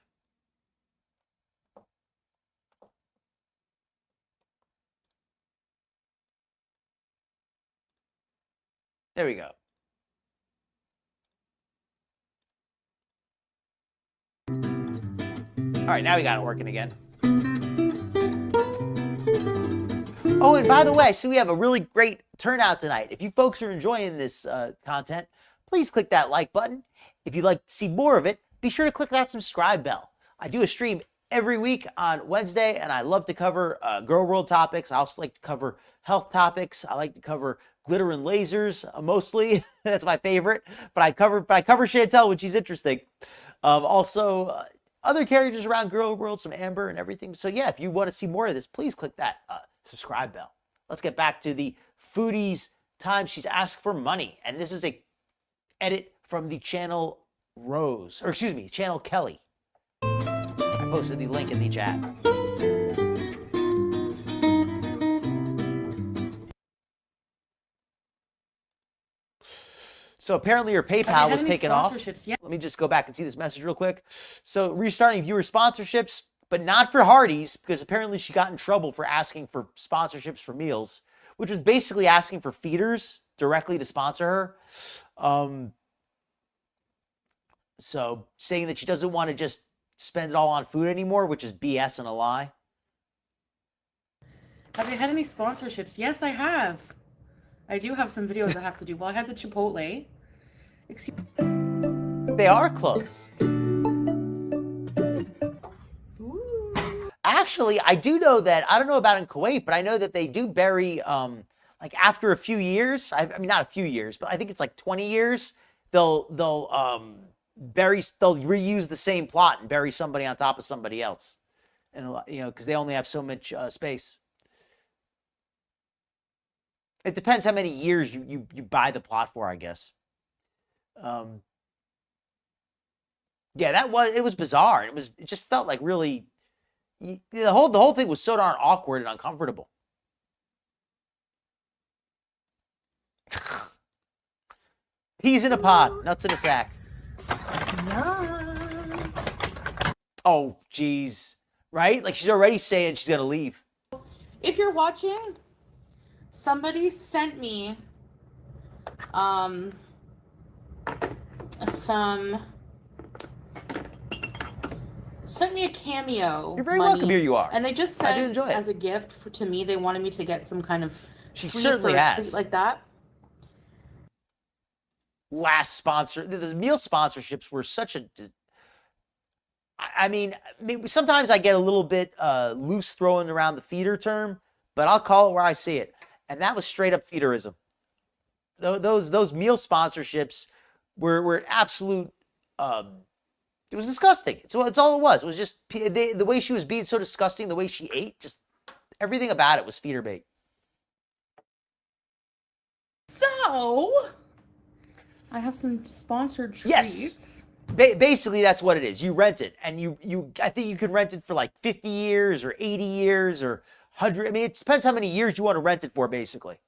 [SPEAKER 1] There we go. All right, now we got it working again. Oh, and by the way, I see we have a really great turnout tonight. If you folks are enjoying this content, please click that like button. If you'd like to see more of it, be sure to click that subscribe bell. I do a stream every week on Wednesday, and I love to cover girl world topics. I also like to cover health topics. I like to cover glitter and lasers mostly. That's my favorite. But I cover Chantel when she's interesting. Also, other characters around girl world, some Amber and everything. So yeah, if you want to see more of this, please click that subscribe bell. Let's get back to the foodie's time. She's asked for money, and this is a edit from the channel Rose, or excuse me, channel Kelly. I posted the link in the chat. So apparently her PayPal was taken off. Let me just go back and see this message real quick. So restarting viewer sponsorships, but not for Hardee's, because apparently she got in trouble for asking for sponsorships for meals, which was basically asking for feeders directly to sponsor her. So saying that she doesn't want to just spend it all on food anymore, which is BS and a lie.
[SPEAKER 3] Have you had any sponsorships? Yes, I have. I do have some videos I have to do. Well, I had the Chipotle.
[SPEAKER 1] They are close. Actually, I do know that, I don't know about in Kuwait, but I know that they do bury, like after a few years, I mean, not a few years, but I think it's like 20 years, they'll reuse the same plot and bury somebody on top of somebody else. And, you know, because they only have so much space. It depends how many years you buy the plot for, I guess. Yeah, it was bizarre. It just felt like really, the whole thing was so darn awkward and uncomfortable. Peas in a pod, nuts in a sack.
[SPEAKER 3] Yum.
[SPEAKER 1] Oh, geez. Right? Like she's already saying she's gonna leave.
[SPEAKER 3] If you're watching, somebody sent me sent me a cameo.
[SPEAKER 1] You're very
[SPEAKER 3] money,
[SPEAKER 1] welcome. Here you are.
[SPEAKER 3] And they just
[SPEAKER 1] I do
[SPEAKER 3] said
[SPEAKER 1] enjoy it.
[SPEAKER 3] as a gift to me, they wanted me to get some kind of
[SPEAKER 1] She
[SPEAKER 3] sweets
[SPEAKER 1] certainly
[SPEAKER 3] or a
[SPEAKER 1] has.
[SPEAKER 3] treat like that.
[SPEAKER 1] Last sponsor, the meal sponsorships were such a. I mean, sometimes I get a little bit loose throwing around the feeder term, but I'll call it where I see it, and that was straight up feederism. Those meal sponsorships were an absolute. It was disgusting. It's all it was. It was just the way she was being so disgusting. The way she ate, just everything about it was feeder bait.
[SPEAKER 3] So, I have some sponsored treats.
[SPEAKER 1] Yes. Basically, that's what it is. You rent it, and I think you can rent it for like 50 years or 80 years or 100. I mean, it depends how many years you want to rent it for, basically.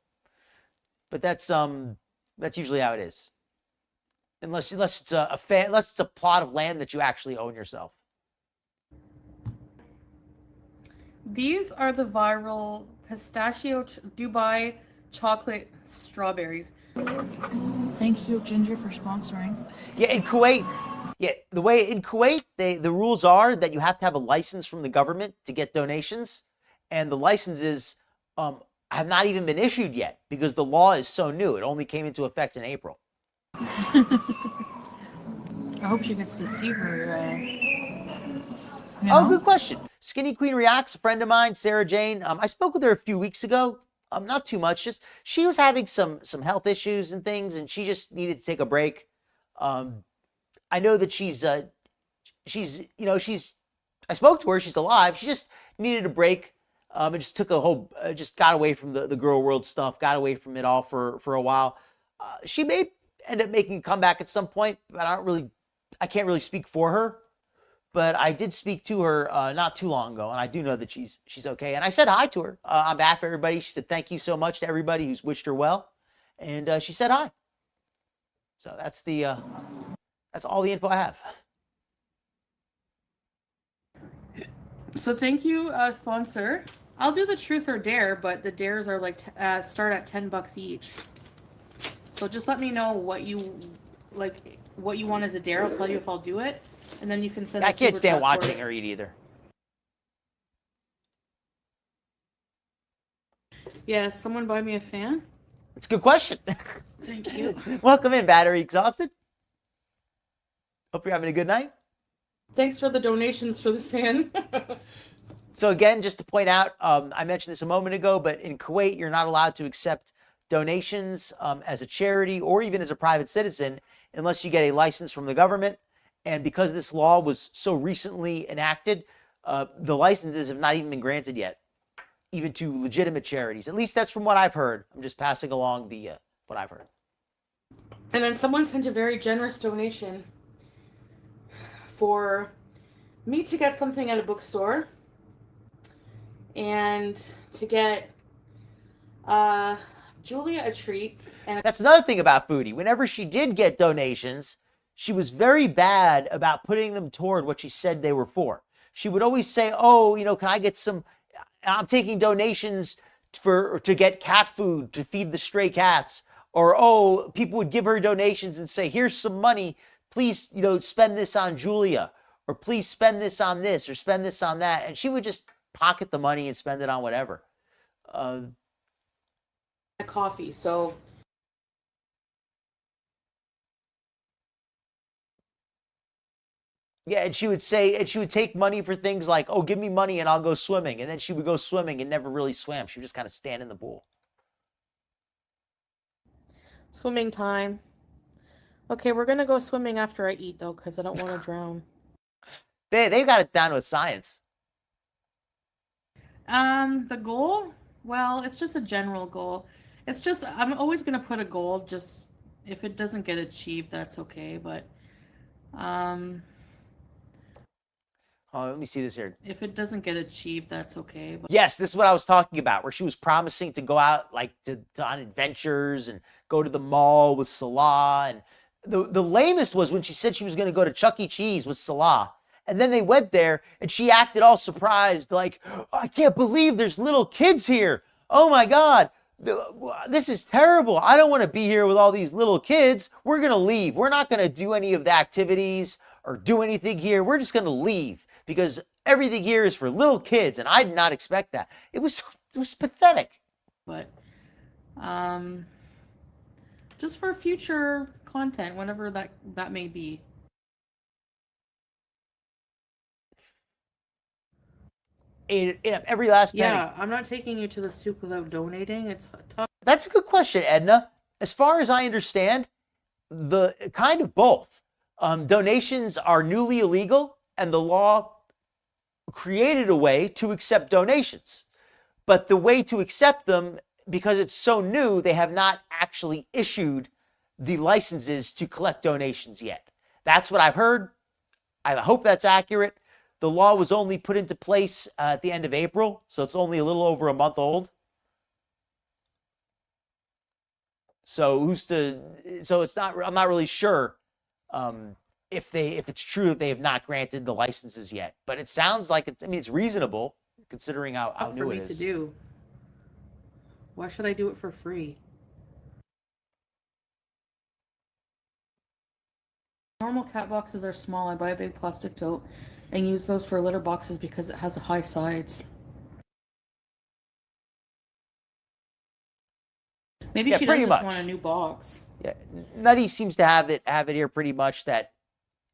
[SPEAKER 1] But that's usually how it is. Unless it's unless it's a plot of land that you actually own yourself.
[SPEAKER 3] These are the viral pistachio Dubai chocolate strawberries. Thank you, Ginger, for sponsoring.
[SPEAKER 1] Yeah, in Kuwait, the way in Kuwait, the rules are that you have to have a license from the government to get donations, and the licenses have not even been issued yet because the law is so new. It only came into effect in April.
[SPEAKER 3] I hope she gets to see her.
[SPEAKER 1] Oh, good question. Skinny Queen Reacts, a friend of mine, Sarah Jane. I spoke with her a few weeks ago. Not too much. Just she was having some health issues and things, and she just needed to take a break. I know that she's I spoke to her. She's alive. She just needed a break. And just took just got away from the girl world stuff. Got away from it all for a while. She may end up making a comeback at some point, but I can't really speak for her. But I did speak to her not too long ago, and I do know that she's okay. And I said hi to her on behalf of everybody. She said thank you so much to everybody who's wished her well, and she said hi. So that's all the info I have.
[SPEAKER 3] So thank you, sponsor. I'll do the truth or dare, but the dares are like start at $10 each. So just let me know what you want as a dare. I'll tell you if I'll do it. And then you can send.
[SPEAKER 1] I can't stand watching her eat either.
[SPEAKER 3] Yes, someone buy me a fan?
[SPEAKER 1] It's a good question.
[SPEAKER 3] Thank you.
[SPEAKER 1] Welcome in, Battery Exhausted. Hope you're having a good night.
[SPEAKER 3] Thanks for the donations for the fan.
[SPEAKER 1] So again, just to point out, I mentioned this a moment ago, but in Kuwait, you're not allowed to accept donations as a charity or even as a private citizen unless you get a license from the government. And because this law was so recently enacted, the licenses have not even been granted yet, even to legitimate charities. At least that's from what I've heard. I'm just passing along the what I've heard.
[SPEAKER 3] And then someone sent a very generous donation for me to get something at a bookstore and to get Julia a treat. And
[SPEAKER 1] that's another thing about Foodie. Whenever she did get donations, she was very bad about putting them toward what she said they were for. She would always say, oh, can I get some, I'm taking donations to get cat food to feed the stray cats. Or, oh, people would give her donations and say, here's some money. Please, spend this on Julia. Or please spend this on this or spend this on that. And she would just pocket the money and spend it on whatever.
[SPEAKER 3] Coffee, so
[SPEAKER 1] yeah, and she would take money for things like, oh, give me money and I'll go swimming. And then she would go swimming and never really swam. She would just kind of stand in the pool.
[SPEAKER 2] Swimming time. Okay, we're gonna go swimming after I eat though, because I don't want to drown.
[SPEAKER 1] They've got it down to a science.
[SPEAKER 3] The goal? Well, it's just a general goal. It's just, I'm always going to put a goal, just if it doesn't get achieved, that's okay. But,
[SPEAKER 1] oh, let me see this here.
[SPEAKER 3] If it doesn't get achieved, that's okay. But
[SPEAKER 1] yes, this is what I was talking about, where she was promising to go out like on adventures and go to the mall with Salah. And the lamest was when she said she was going to go to Chuck E. Cheese with Salah. And then they went there and she acted all surprised, like, oh, I can't believe there's little kids here. Oh my God, this is terrible. I don't want to be here with all these little kids. We're going to leave. We're not going to do any of the activities or do anything here. We're just going to leave because everything here is for little kids. And I did not expect that. It was pathetic.
[SPEAKER 3] But just for future content, whenever that may be.
[SPEAKER 1] Every last penny.
[SPEAKER 3] Yeah, I'm not taking you to the soup without donating. It's tough.
[SPEAKER 1] That's a good question, Edna. As far as I understand, the kind of both. Donations are newly illegal, and the law created a way to accept donations. But the way to accept them, because it's so new, they have not actually issued the licenses to collect donations yet. That's what I've heard. I hope that's accurate. The law was only put into place at the end of April, so it's only a little over a month old. So it's not. I'm not really sure if it's true that they have not granted the licenses yet. But it sounds like it's reasonable considering how new it is.
[SPEAKER 3] To do. Why should I do it for free? Normal cat boxes are small. I buy a big plastic tote and use those for litter boxes because it has high sides. Maybe she doesn't just want a new box.
[SPEAKER 1] Yeah, Nutty seems to have it here pretty much that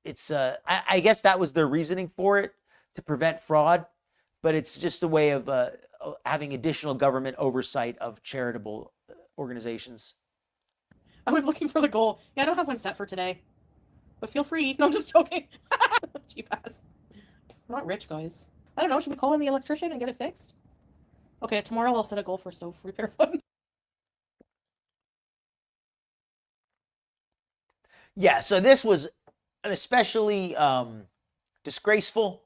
[SPEAKER 1] it's I guess that was their reasoning for it, to prevent fraud, but it's just a way of having additional government oversight of charitable organizations.
[SPEAKER 3] I was looking for the goal. Yeah, I don't have one set for today. But feel free. No, I'm just joking. Cheap ass. We're not rich, guys. I don't know. Should we call in the electrician and get it fixed? Okay, tomorrow I'll set a goal for stove repair fund.
[SPEAKER 1] Yeah, so this was an especially disgraceful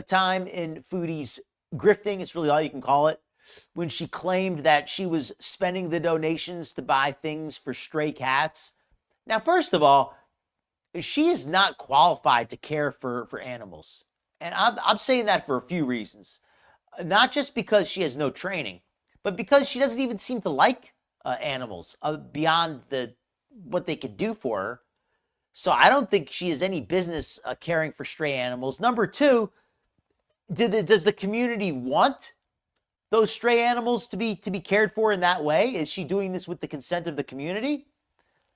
[SPEAKER 1] time in Foodie's grifting. It's really all you can call it. When she claimed that she was spending the donations to buy things for stray cats. Now, first of all, she is not qualified to care for animals. And I'm saying that for a few reasons. Not just because she has no training, but because she doesn't even seem to like animals beyond what they could do for her. So I don't think she has any business caring for stray animals. Number two, does the community want those stray animals to be cared for in that way? Is she doing this with the consent of the community,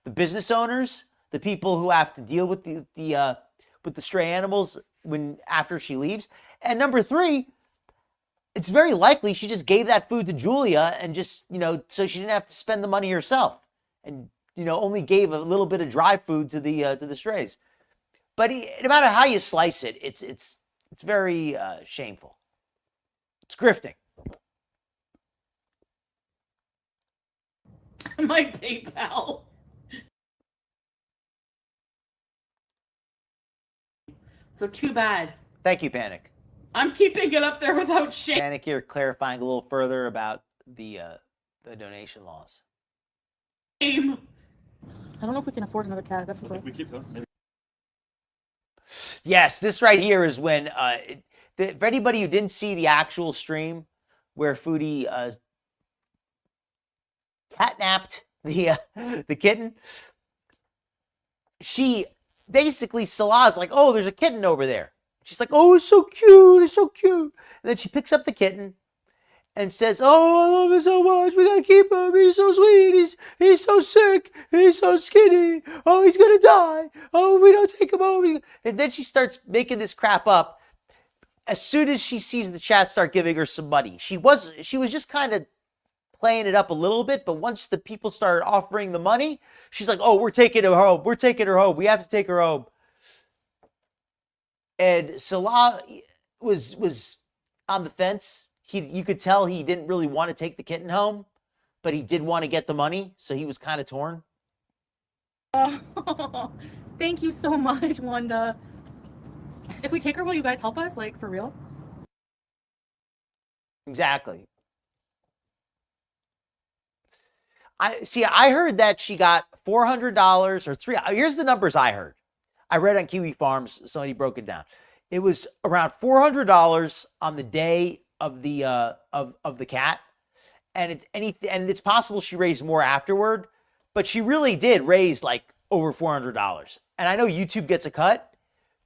[SPEAKER 1] the business owners, the people who have to deal with the stray animals after she leaves? And number three, it's very likely she just gave that food to Julia and just, so she didn't have to spend the money herself, and only gave a little bit of dry food to the strays. But no matter how you slice it, it's very shameful. It's grifting.
[SPEAKER 3] My PayPal. So too bad.
[SPEAKER 1] Thank you, Panic.
[SPEAKER 3] I'm keeping it up there without shame.
[SPEAKER 1] Panic here clarifying a little further about the donation laws.
[SPEAKER 3] I don't know if we can afford another cat. That's the problem.
[SPEAKER 4] If we keep going, maybe.
[SPEAKER 1] Yes, this right here is when, for anybody who didn't see the actual stream where Foodie catnapped the kitten, she basically, Salah's like, oh, there's a kitten over there. She's like, oh, it's so cute, it's so cute. And then she picks up the kitten and says, oh, I love him so much, we gotta keep him, he's so sweet, he's so sick, he's so skinny, oh, he's gonna die, oh, we don't take him home. And then she starts making this crap up. As soon as she sees the chat start giving her some money, she was just kind of playing it up a little bit, but once the people started offering the money, she's like, oh, we're taking her home, we have to take her home. And Salah was on the fence. You could tell he didn't really want to take the kitten home, but he did want to get the money, so he was kind of torn.
[SPEAKER 3] Oh, thank you so much, Wanda. If we take her, will you guys help us? Like, for real?
[SPEAKER 1] Exactly. I heard that she got $400 or $300. Here's the numbers I heard. I read on Kiwi Farms, somebody broke it down. It was around $400 on the day of the cat, and it's possible she raised more afterward, but she really did raise like over $400. And I know YouTube gets a cut,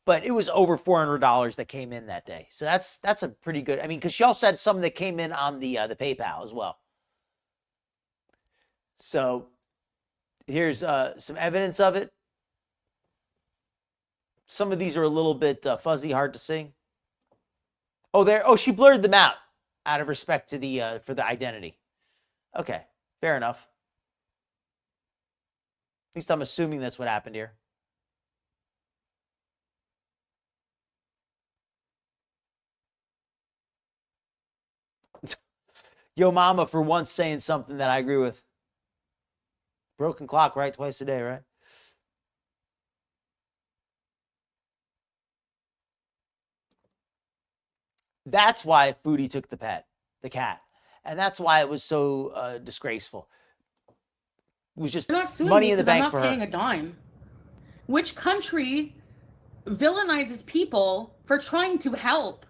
[SPEAKER 1] but it was over $400 that came in that day. So that's a pretty good. I mean, because she also had some that came in on the PayPal as well. So here's some evidence of it. Some of these are a little bit fuzzy, hard to see. Oh, she blurred them out of respect to for the identity. Okay, fair enough. At least I'm assuming that's what happened here. Yo mama for once saying something that I agree with. Broken clock, right? Twice a day, right? That's why Foodie took the cat. And that's why it was so disgraceful. It was just money in the bank for her.
[SPEAKER 3] I'm not paying a dime. Which country villainizes people for trying to help?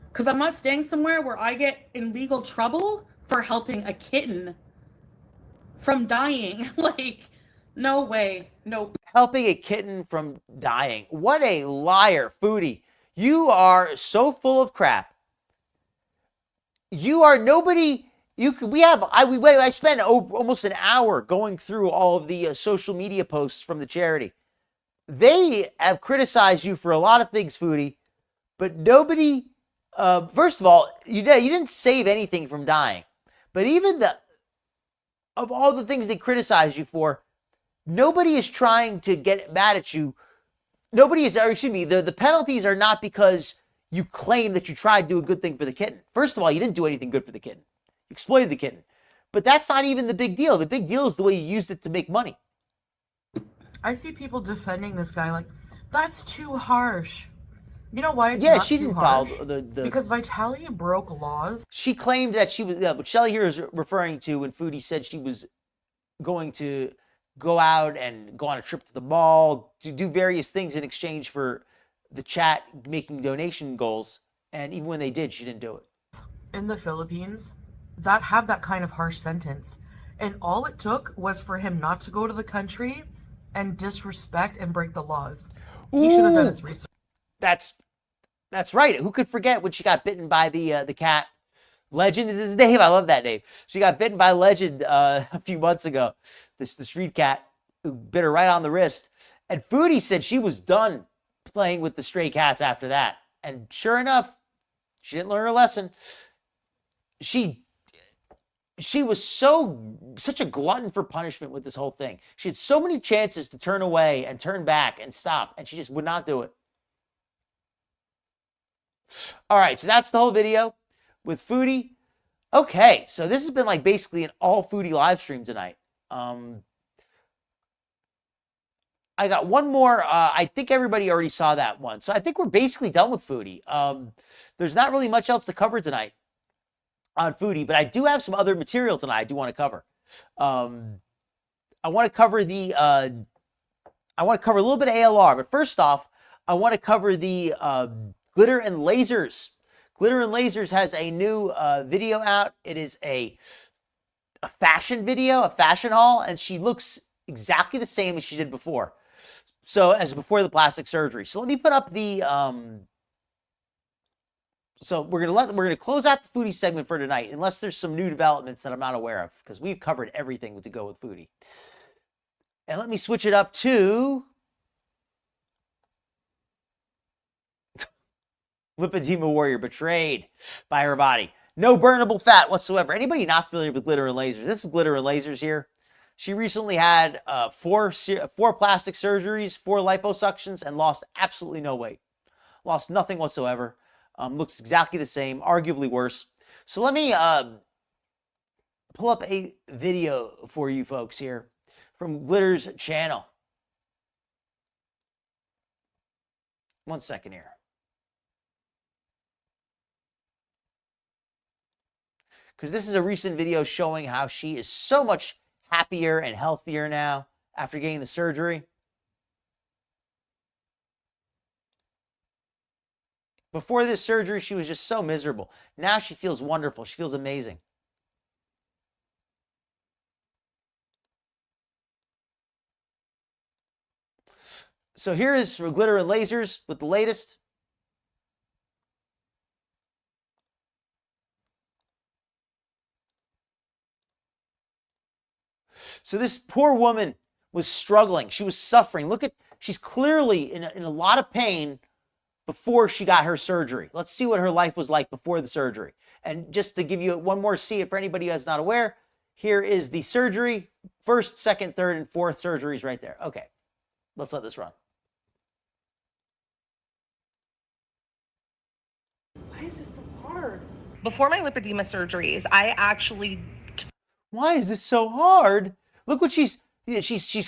[SPEAKER 3] Because I'm not staying somewhere where I get in legal trouble for helping a kitten from dying. Like, no way. Nope.
[SPEAKER 1] Helping a kitten from dying. What a liar, Foodie. You are so full of crap. You are nobody. I spent almost an hour going through all of the social media posts from the charity. They have criticized you for a lot of things, Foodie, but nobody. First of all, you didn't save anything from dying, but even of all the things they criticize you for, nobody is trying to get mad at you. The penalties are not because you claim that you tried to do a good thing for the kitten. First of all, you didn't do anything good for the kitten. You exploited the kitten. But that's not even the big deal. The big deal is the way you used it to make money.
[SPEAKER 6] I see people defending this guy like, that's too harsh. You know why it's
[SPEAKER 1] yeah,
[SPEAKER 6] not
[SPEAKER 1] she
[SPEAKER 6] too
[SPEAKER 1] didn't
[SPEAKER 6] harsh?
[SPEAKER 1] follow the...
[SPEAKER 6] Because Vitalia broke laws.
[SPEAKER 1] She claimed that she was... what Shelly here is referring to when Foodie said she was going to go out and go on a trip to the mall, to do various things in exchange for the chat making donation goals. And even when they did, she didn't do it.
[SPEAKER 6] In the Philippines, that have that kind of harsh sentence. And all it took was for him not to go to the country and disrespect and break the laws. He should have done his research.
[SPEAKER 1] That's right. Who could forget when she got bitten by the cat Legend is his name. I love that name. She got bitten by Legend a few months ago. The street cat who bit her right on the wrist. And Foodie said she was done playing with the stray cats after that. And sure enough, she didn't learn her lesson. She was such a glutton for punishment with this whole thing. She had so many chances to turn away and turn back and stop, and she just would not do it. All right, so that's the whole video with Foodie. Okay, so this has been like basically an all Foodie live stream tonight. I got one more. I think everybody already saw that one. So I think we're basically done with Foodie. There's not really much else to cover tonight on Foodie, but I do have some other material tonight I do want to cover. I want to cover I want to cover a little bit of ALR, but first off, I want to cover the Glitter and Lasers. Glitter and Lasers has a new video out. It is a fashion video, a fashion haul, and she looks exactly the same as she did before. So as before the plastic surgery. So let me put up the so we're gonna close out the Foodie segment for tonight, unless there's some new developments that I'm not aware of, because we've covered everything to go with Foodie. And let me switch it up to Lipedema Warrior betrayed by her body. No burnable fat whatsoever. Anybody not familiar with Glitter and Lasers? This is Glitter and Lasers here. She recently had four plastic surgeries, 4 liposuctions, and lost absolutely no weight. Lost nothing whatsoever. Looks exactly the same, arguably worse. So let me pull up a video for you folks here from Glitter's channel. One second here. Because this is a recent video showing how she is so much happier and healthier now after getting the surgery. Before this surgery, she was just so miserable. Now she feels wonderful. She feels amazing. So here is for Glitter and Lasers with the latest. So this poor woman was struggling. She was suffering. Look at, she's clearly in a lot of pain before she got her surgery. Let's see what her life was like before the surgery. And just to give you one more see it for anybody who's not aware, here is the surgery. First, second, third, and fourth surgeries right there. Okay, let's let this run.
[SPEAKER 6] Why is this so hard? Before my lipedema surgeries, I actually...
[SPEAKER 1] Why is this so hard? Look what she's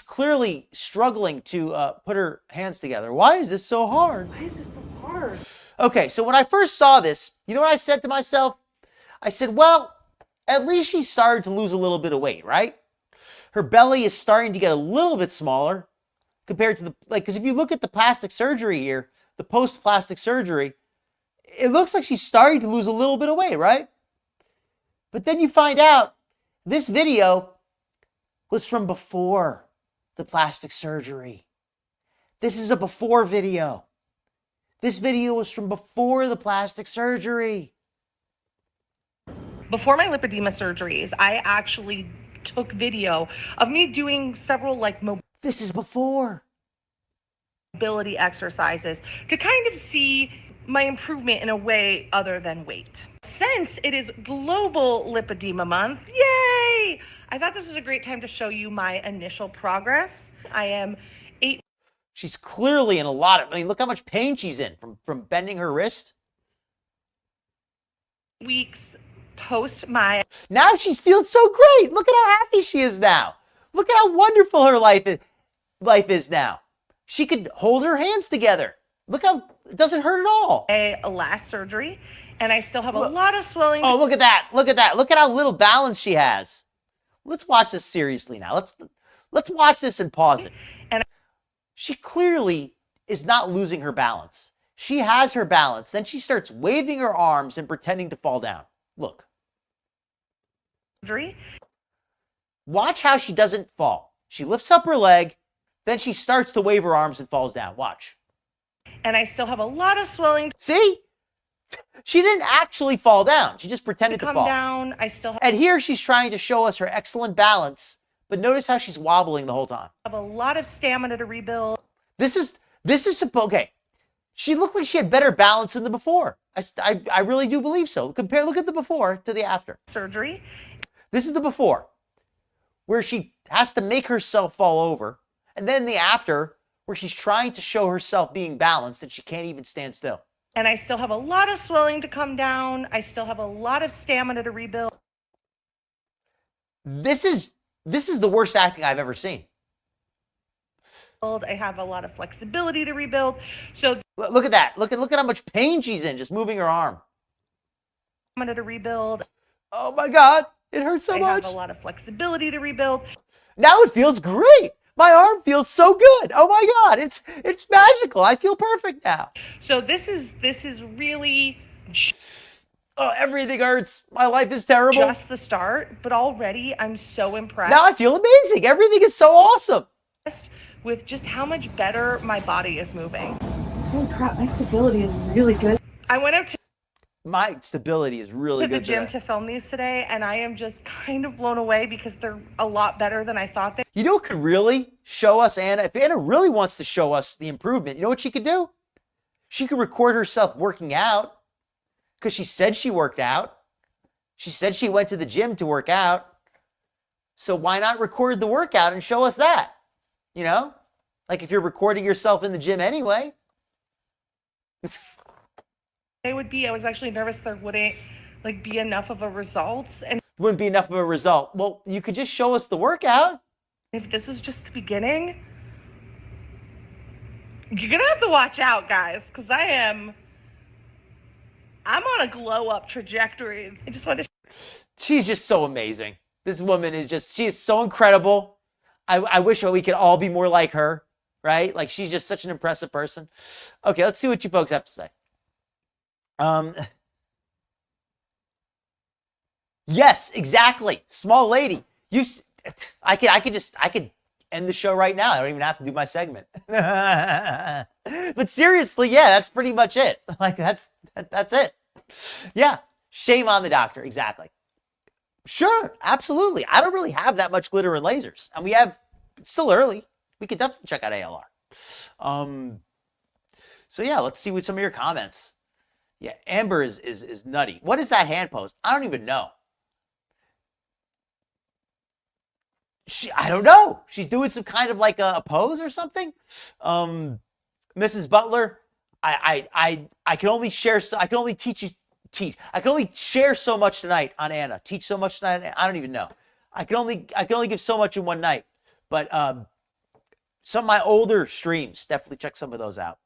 [SPEAKER 1] clearly struggling to put her hands together. Why is this so hard?
[SPEAKER 6] Why is this so hard?
[SPEAKER 1] Okay, so when I first saw this, you know what I said to myself? I said, well, at least she's started to lose a little bit of weight, right? Her belly is starting to get a little bit smaller compared to the, because if you look at the plastic surgery here, the post-plastic surgery, it looks like she's starting to lose a little bit of weight, right? But then you find out this video was from before the plastic surgery. This is a before video. This video was from before the plastic surgery.
[SPEAKER 6] Before my lipedema surgeries, I actually took video of me doing several
[SPEAKER 1] This is before.
[SPEAKER 6] mobility exercises to kind of see my improvement in a way other than weight. Since it is Global Lipedema Month, yay! I thought this was a great time to show you my initial progress. I am 8
[SPEAKER 1] She's clearly in a lot of, look how much pain she's in from bending her wrist.
[SPEAKER 6] weeks post my...
[SPEAKER 1] Now she feels so great. Look at how happy she is now. Look at how wonderful her life is now. She could hold her hands together. Look how it doesn't hurt at all.
[SPEAKER 6] last surgery, and I still have a lot of swelling.
[SPEAKER 1] Oh, look at that. Look at that. Look at how little balance she has. Let's watch this seriously now. Let's watch this and pause it.
[SPEAKER 6] And
[SPEAKER 1] she clearly is not losing her balance. She has her balance. Then she starts waving her arms and pretending to fall down. Look.
[SPEAKER 6] surgery.
[SPEAKER 1] Watch how she doesn't fall. She lifts up her leg, then she starts to wave her arms and falls down. Watch.
[SPEAKER 6] And I still have a lot of swelling.
[SPEAKER 1] See? She didn't actually fall down. She just pretended to
[SPEAKER 6] come
[SPEAKER 1] fall.
[SPEAKER 6] down. I still
[SPEAKER 1] And here she's trying to show us her excellent balance, but notice how she's wobbling the whole time.
[SPEAKER 6] have a lot of stamina to rebuild.
[SPEAKER 1] This is okay. She looked like she had better balance than the before. I really do believe so. Look at the before to the after.
[SPEAKER 6] Surgery.
[SPEAKER 1] This is the before, where she has to make herself fall over, and then the after, where she's trying to show herself being balanced and she can't even stand still.
[SPEAKER 6] And I still have a lot of swelling to come down. I still have a lot of stamina to rebuild.
[SPEAKER 1] This is the worst acting I've ever seen.
[SPEAKER 6] I have a lot of flexibility to rebuild. So
[SPEAKER 1] Look at that. Look at how much pain she's in just moving her arm.
[SPEAKER 6] stamina to rebuild.
[SPEAKER 1] Oh my God, it hurts so
[SPEAKER 6] I
[SPEAKER 1] much.
[SPEAKER 6] have a lot of flexibility to rebuild.
[SPEAKER 1] Now it feels great. My arm feels so good. Oh my God, it's magical. I feel perfect now.
[SPEAKER 6] So this is really
[SPEAKER 1] Oh, everything hurts. My life is terrible.
[SPEAKER 6] just the start, but already I'm so impressed
[SPEAKER 1] Now I feel amazing. Everything is so awesome.
[SPEAKER 6] with just how much better my body is moving.
[SPEAKER 5] Holy crap, my stability is really good.
[SPEAKER 6] I went up to
[SPEAKER 1] My stability is really
[SPEAKER 6] the
[SPEAKER 1] good
[SPEAKER 6] gym
[SPEAKER 1] today.
[SPEAKER 6] to film these today, and I am just kind of blown away because they're a lot better than I thought they
[SPEAKER 1] You know what could really show us Anna? If Anna really wants to show us the improvement, you know what she could do? She could record herself working out, because she said she worked out. She said she went to the gym to work out. So why not record the workout and show us that? You know? Like if you're recording yourself in the gym anyway.
[SPEAKER 6] would be. I was actually nervous there wouldn't be enough of a result, and
[SPEAKER 1] Wouldn't be enough of a result. Well, you could just show us the workout.
[SPEAKER 6] if this is just the beginning, you're gonna have to watch out, guys, because I'm on a glow up trajectory. I just want to
[SPEAKER 1] She's just so amazing. This woman she is so incredible. I wish we could all be more like her, right? Like she's just such an impressive person. Okay, let's see what you folks have to say. Yes, exactly. Small lady. I could end the show right now. I don't even have to do my segment. But seriously, yeah, that's pretty much it. Like that's it. Yeah. Shame on the doctor. Exactly. Sure, absolutely. I don't really have that much glitter and lasers. And it's still early. We could definitely check out ALR. So yeah, let's see what some of your comments. Yeah, Amber is nutty. What is that hand pose? I don't even know. I don't know. She's doing some kind of like a pose or something. Mrs. Butler, I can only share. I can only teach. I can only share so much tonight on Anna. Teach so much tonight. I don't even know. I can only give so much in one night. But some of my older streams, definitely check some of those out.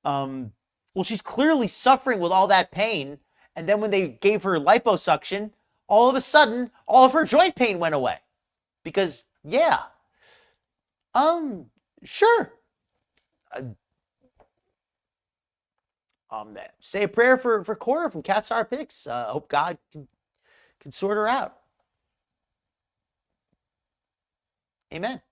[SPEAKER 1] Well, she's clearly suffering with all that pain. And then when they gave her liposuction, all of a sudden, all of her joint pain went away. Because, yeah. Sure. Say a prayer for Cora from Cat Star Picks. Hope God can sort her out. Amen.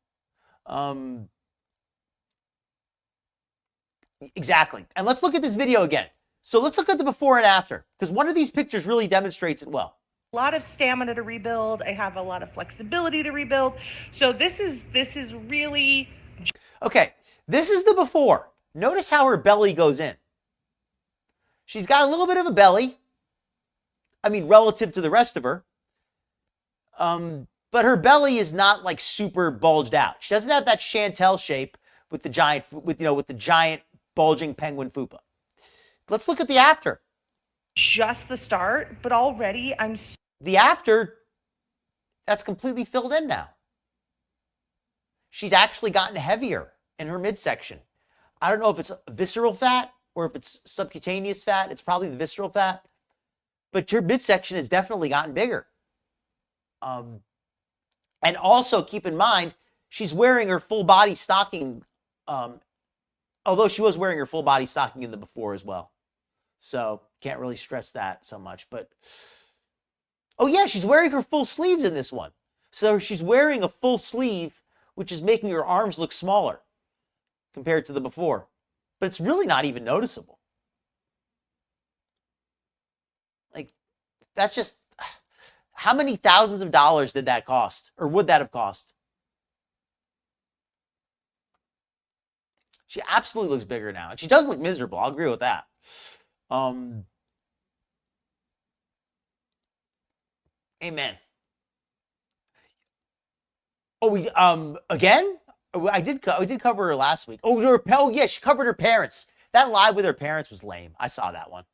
[SPEAKER 1] Exactly. And let's look at this video again. So let's look at the before and after, because one of these pictures really demonstrates it well.
[SPEAKER 6] a lot of stamina to rebuild. I have a lot of flexibility to rebuild. So this is really
[SPEAKER 1] Okay, this is the before. Notice how her belly goes in. She's got a little bit of a belly. I mean, relative to the rest of her. But her belly is not like super bulged out. She doesn't have that Chantel shape with the giant, with the giant bulging penguin fupa. Let's look at the after.
[SPEAKER 6] just the start, but already I'm
[SPEAKER 1] The after, that's completely filled in now. She's actually gotten heavier in her midsection. I don't know if it's visceral fat or if it's subcutaneous fat. It's probably the visceral fat. But your midsection has definitely gotten bigger. And also keep in mind, she's wearing her full body stocking. Although she was wearing her full body stocking in the before as well. So can't really stress that so much. But, oh yeah, she's wearing her full sleeves in this one. So she's wearing a full sleeve, which is making her arms look smaller compared to the before. But it's really not even noticeable. that's just, how many thousands of dollars did that cost? Or would that have cost? She absolutely looks bigger now. And she does look miserable. I'll agree with that. Amen. Oh, we again? We did cover her last week. Oh, yeah, she covered her parents. That live with her parents was lame. I saw that one.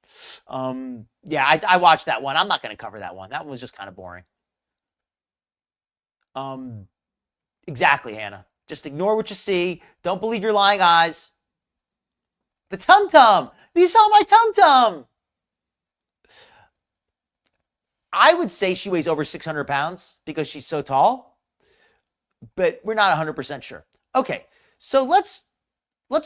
[SPEAKER 1] Yeah, I watched that one. I'm not going to cover that one. That one was just kind of boring. Exactly, Hannah. Just ignore what you see. Don't believe your lying eyes. The tum-tum. You saw my tum-tum. I would say she weighs over 600 pounds because she's so tall, but we're not 100% sure. Okay, so let's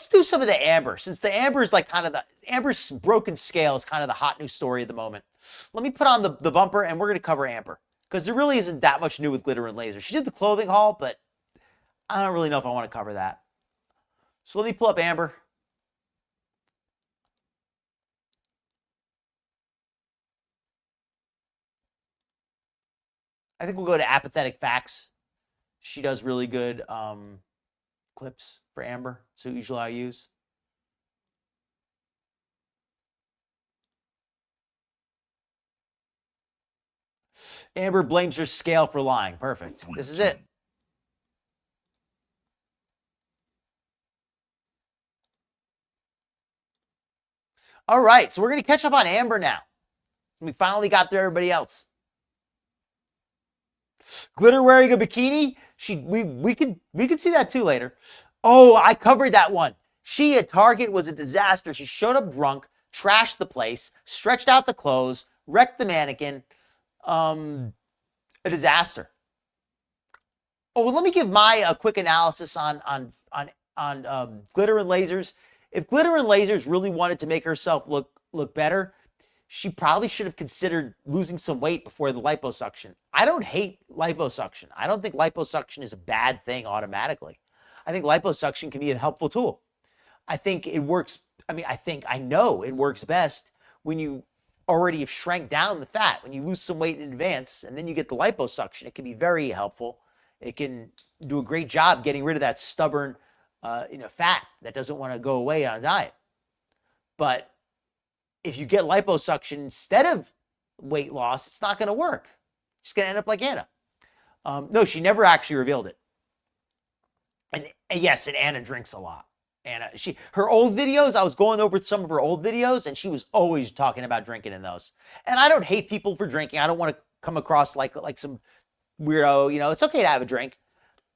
[SPEAKER 1] do some of the Amber, since the Amber is like kind of Amber's broken scale is kind of the hot new story of the moment. Let me put on the bumper and we're going to cover Amber because there really isn't that much new with Glitter and Laser. She did the clothing haul, but I don't really know if I want to cover that. So let me pull up Amber. I think we'll go to Apathetic Facts. She does really good clips for Amber. So usually I use. Amber blames her scale for lying. Perfect. This is it. All right, so we're going to catch up on Amber now. We finally got through everybody else. Glitter wearing a bikini. We could see that too later. Oh, I covered that one. She at Target was a disaster. She showed up drunk, trashed the place, stretched out the clothes, wrecked the mannequin. A disaster. Oh, well, let me give my quick analysis on Glitter and Lasers. If Glitter and Lasers really wanted to make herself look better, she probably should have considered losing some weight before the liposuction. I don't hate liposuction. I don't think liposuction is a bad thing automatically. I think liposuction can be a helpful tool. I think it works. I know it works best when you already have shrank down the fat. When you lose some weight in advance and then you get the liposuction, it can be very helpful. It can do a great job getting rid of that stubborn fat that doesn't want to go away on a diet. But if you get liposuction instead of weight loss, it's not going to work. It's going to end up like Anna. No, she never actually revealed it. And yes, and Anna drinks a lot. Anna, her old videos, I was going over some of her old videos, and she was always talking about drinking in those. And I don't hate people for drinking. I don't want to come across like some weirdo. It's okay to have a drink.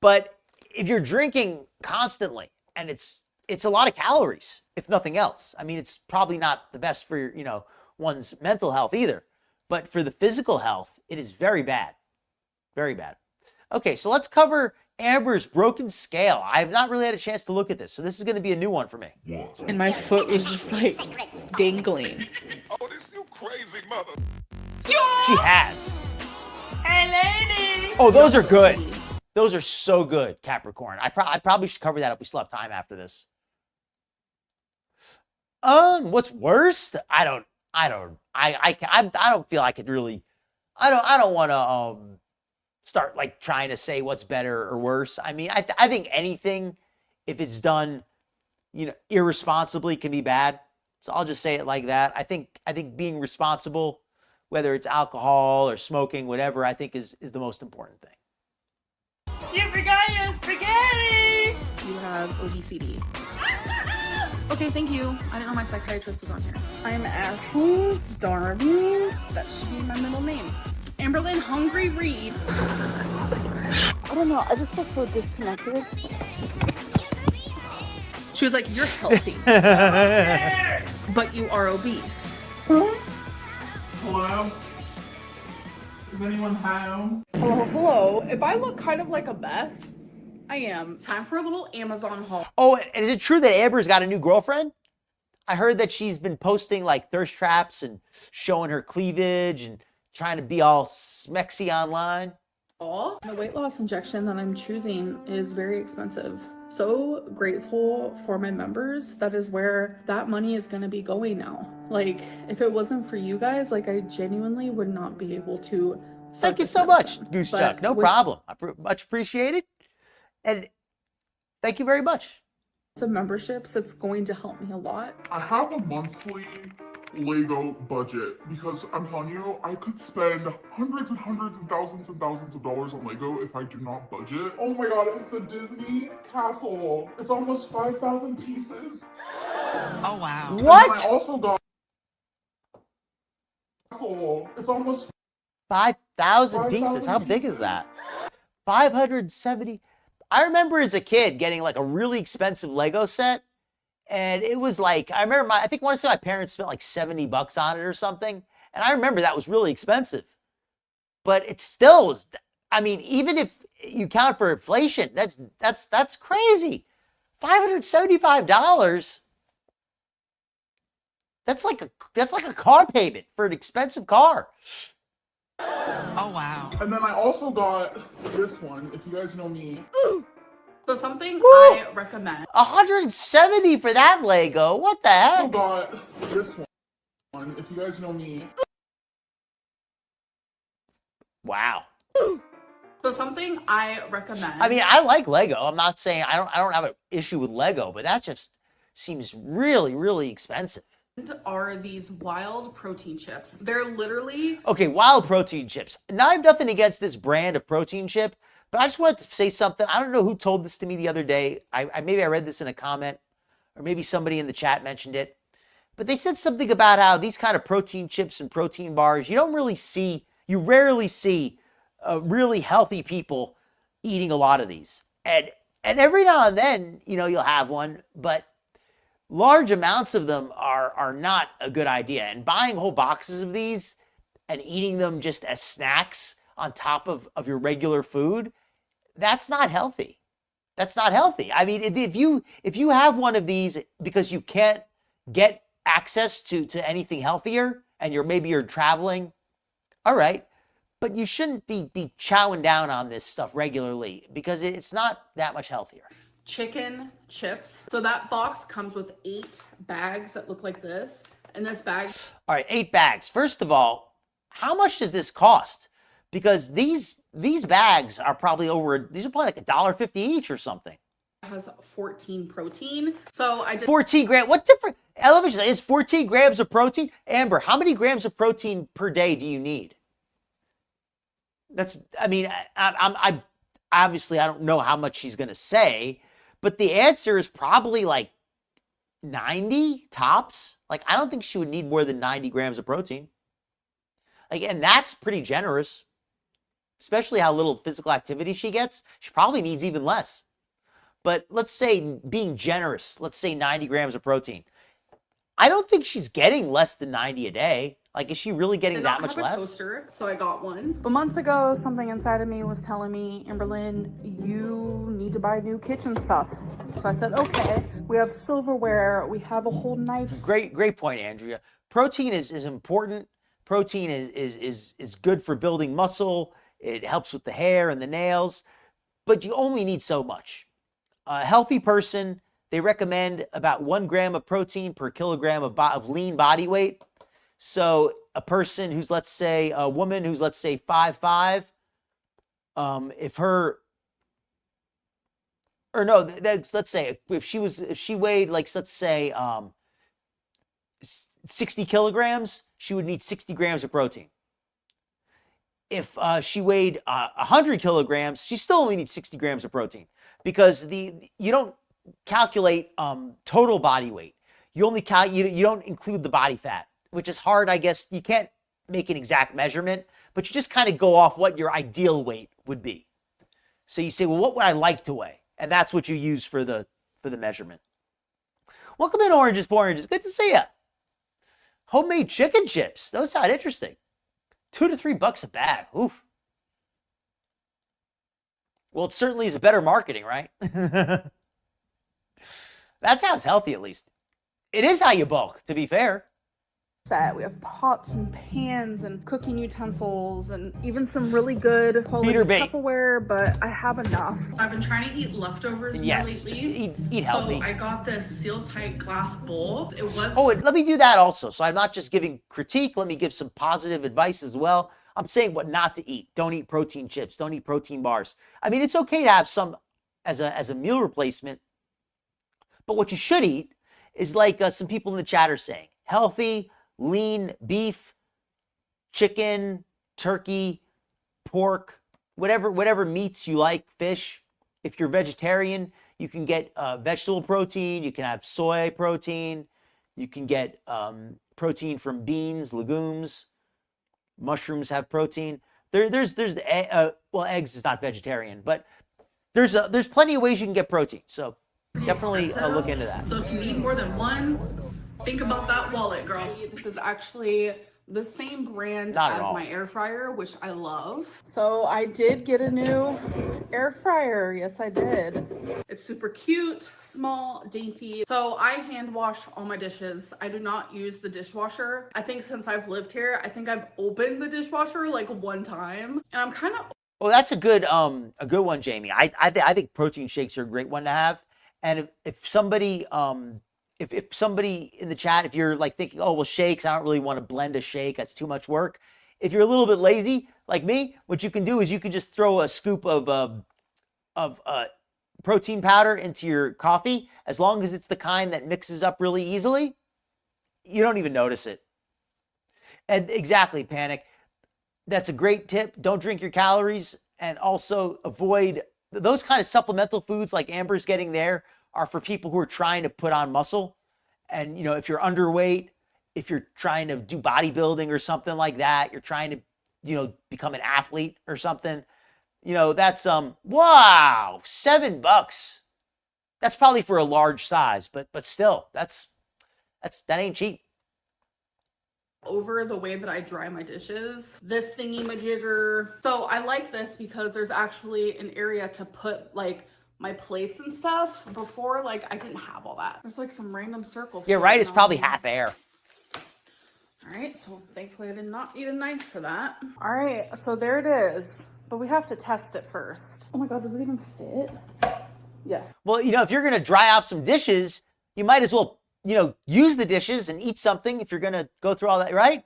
[SPEAKER 1] But if you're drinking constantly, and it's a lot of calories, if nothing else. It's probably not the best for one's mental health either. But for the physical health, it is very bad. Very bad. Okay, so let's cover Amber's broken scale. I have not really had a chance to look at this, so this is going to be a new one for me.
[SPEAKER 2] And my foot was just like dangling.
[SPEAKER 7] Oh, this you crazy mother.
[SPEAKER 1] She has.
[SPEAKER 3] Hey, lady.
[SPEAKER 1] Oh, those are good. Those are so good, Capricorn. I probably should cover that if we still have time after this. What's worse? I don't feel I could really. I don't want to start like trying to say what's better or worse. I think anything, if it's done, irresponsibly, can be bad. So I'll just say it like that. I think being responsible, whether it's alcohol or smoking, whatever, I think is the most important thing.
[SPEAKER 3] You forgot your spaghetti!
[SPEAKER 8] You have obesity. Okay, thank you. I didn't know my psychiatrist was on here. I'm actually starving. That should be my middle name. Amberlynn Hungry Reid.
[SPEAKER 5] I don't know. I just feel so disconnected.
[SPEAKER 8] She was like, you're healthy. But you are obese.
[SPEAKER 9] Hello? Is anyone home?
[SPEAKER 8] Hello. If I look kind of like a mess, I am. Time for a little Amazon haul.
[SPEAKER 1] Oh, and is it true that Amber's got a new girlfriend? I heard that she's been posting like thirst traps and showing her cleavage and trying to be all smexy online.
[SPEAKER 8] The weight loss injection that I'm choosing is very expensive. So grateful for my members. That is where that money is going to be going now. Like, if it wasn't for you guys, like, I genuinely would not be able to start
[SPEAKER 1] Thank you
[SPEAKER 8] this
[SPEAKER 1] so much,
[SPEAKER 8] medicine.
[SPEAKER 1] Goose
[SPEAKER 8] But
[SPEAKER 1] Chuck. No
[SPEAKER 8] with
[SPEAKER 1] problem. Much appreciated. And thank you very much.
[SPEAKER 8] the memberships, it's going to help me a lot.
[SPEAKER 9] I have a monthly Lego budget because I'm telling you, I could spend hundreds and hundreds and thousands of dollars on Lego if I do not budget. Oh my god, it's the Disney castle. It's almost 5,000 pieces.
[SPEAKER 6] Oh wow.
[SPEAKER 1] What?
[SPEAKER 9] And then I also got it's almost
[SPEAKER 1] 5,000 pieces. How big is that? 570. I remember as a kid getting like a really expensive Lego set. And it was like, I remember I want to say my parents spent like $70 on it or something. And I remember that was really expensive. But it still was, I mean, even if you count for inflation, that's crazy. $575. That's like a car payment for an expensive car.
[SPEAKER 6] Oh wow.
[SPEAKER 9] And then I also got this one, if you guys know me.
[SPEAKER 8] So something I recommend.
[SPEAKER 1] 170 for that Lego. What the
[SPEAKER 9] I also
[SPEAKER 1] heck?
[SPEAKER 9] got this one, if you guys know me.
[SPEAKER 1] Wow.
[SPEAKER 8] So something I recommend.
[SPEAKER 1] I mean, I like Lego. I'm not saying I don't have an issue with Lego, but that just seems really, really expensive.
[SPEAKER 8] Are these wild protein chips. They're literally
[SPEAKER 1] Okay, wild protein chips. Now, I have nothing against this brand of protein chip, but I just wanted to say something. I don't know who told this to me the other day. Maybe I read this in a comment, or maybe somebody in the chat mentioned it. But they said something about how these kind of protein chips and protein bars, you rarely see really healthy people eating a lot of these. And every now and then, you'll have one, but large amounts of them are not a good idea. And buying whole boxes of these and eating them just as snacks on top of your regular food, that's not healthy. That's not healthy. I mean, if you have one of these because you can't get access to anything healthier and you're traveling, all right, but you shouldn't be chowing down on this stuff regularly because it's not that much healthier.
[SPEAKER 8] chicken chips. So that box comes with 8 bags that look like this. And this bag.
[SPEAKER 1] All right, 8 bags. First of all, how much does this cost? Because these bags are probably these are probably like $1.50 each or something.
[SPEAKER 8] Has 14 protein. So I did
[SPEAKER 1] 14 grams. What different? Elevation is 14 grams of protein. Amber, how many grams of protein per day do you need? I obviously I don't know how much she's going to say, but the answer is probably like 90 tops. Like, I don't think she would need more than 90 grams of protein. Again, that's pretty generous, especially how little physical activity she gets. She probably needs even less. But let's say, being generous, let's say 90 grams of protein. I don't think she's getting less than 90 a day. Like, is she really getting that much less?
[SPEAKER 8] Toaster, so I got one. But months ago, something inside of me was telling me, Amberlynn, you need to buy new kitchen stuff. So I said, okay. We have silverware. We have a whole knife.
[SPEAKER 1] Great point, Andrea. Protein is important. Protein is good for building muscle. It helps with the hair and the nails. But you only need so much. A healthy person, they recommend about 1 gram of protein per kilogram of lean body weight. So a person who's, let's say, a woman who's, let's say, 5'5", let's say if she weighed, like, let's say 60 kilograms, she would need 60 grams of protein. If she weighed 100 kilograms, she still only needs 60 grams of protein, because you don't calculate total body weight. You only you don't include the body fat, which is hard, I guess. You can't make an exact measurement, but you just kind of go off what your ideal weight would be. So you say, well, what would I like to weigh? And that's what you use for the measurement. Welcome in, Oranges Poranges. Good to see you. Homemade chicken chips. Those sound interesting. $2 to $3 a bag. Oof. Well, it certainly is a better marketing, right? That sounds healthy, at least. It is how you bulk, to be fair.
[SPEAKER 8] set. We have pots and pans and cooking utensils and even some really good quality
[SPEAKER 1] Beat or bait.
[SPEAKER 8] Tupperware, but I have enough. I've been trying to eat leftovers more
[SPEAKER 1] Yes,
[SPEAKER 8] lately.
[SPEAKER 1] just eat healthy.
[SPEAKER 8] So I got this seal-tight glass bowl. It was...
[SPEAKER 1] Oh, and let me do that also. So I'm not just giving critique. Let me give some positive advice as well. I'm saying what not to eat. Don't eat protein chips. Don't eat protein bars. I mean, it's okay to have some as a meal replacement. But what you should eat is like some people in the chat are saying. Healthy, lean beef, chicken, turkey, pork, whatever meats you like, fish. If you're vegetarian, you can get vegetable protein. You can have soy protein. You can get protein from beans, legumes. Mushrooms have protein. There's well, eggs is not vegetarian, but there's plenty of ways you can get protein. So definitely look into that.
[SPEAKER 8] So if you need more than one, think about that wallet, girl. This is actually the same brand as my air fryer, which I love. So I did get a new air fryer. Yes, I did. It's super cute, small, dainty. So I hand wash all my dishes. I do not use the dishwasher. I think since I've lived here, I think I've opened the dishwasher like one time, and I'm kind of...
[SPEAKER 1] Well, that's a good one, Jamie. I think protein shakes are a great one to have. And if somebody if somebody in the chat, if you're like thinking, oh, well, shakes, I don't really want to blend a shake, that's too much work. If you're a little bit lazy like me, what you can do is you can just throw a scoop of protein powder into your coffee. As long as it's the kind that mixes up really easily, you don't even notice it. And exactly, Panic. That's a great tip. Don't drink your calories, and also avoid those kind of supplemental foods like Amber's getting there are for people who are trying to put on muscle. And, you know, if you're underweight, if you're trying to do bodybuilding or something like that, you're trying to, you know, become an athlete or something, you know, that's, wow, $7. That's probably for a large size, but still, that ain't cheap.
[SPEAKER 8] Over the way that I dry my dishes. This thingy-majigger. So I like this because there's actually an area to put like my plates and stuff. Before, like, I didn't have all that. There's like some random circle.
[SPEAKER 1] Yeah, right. It's probably half air.
[SPEAKER 8] All right, so thankfully I did not need a knife for that. All right, so there it is. But we have to test it first. Oh my God, does it even fit? Yes.
[SPEAKER 1] Well, you know, if you're going to dry off some dishes, you might as well, you know, use the dishes and eat something if you're going to go through all that, right?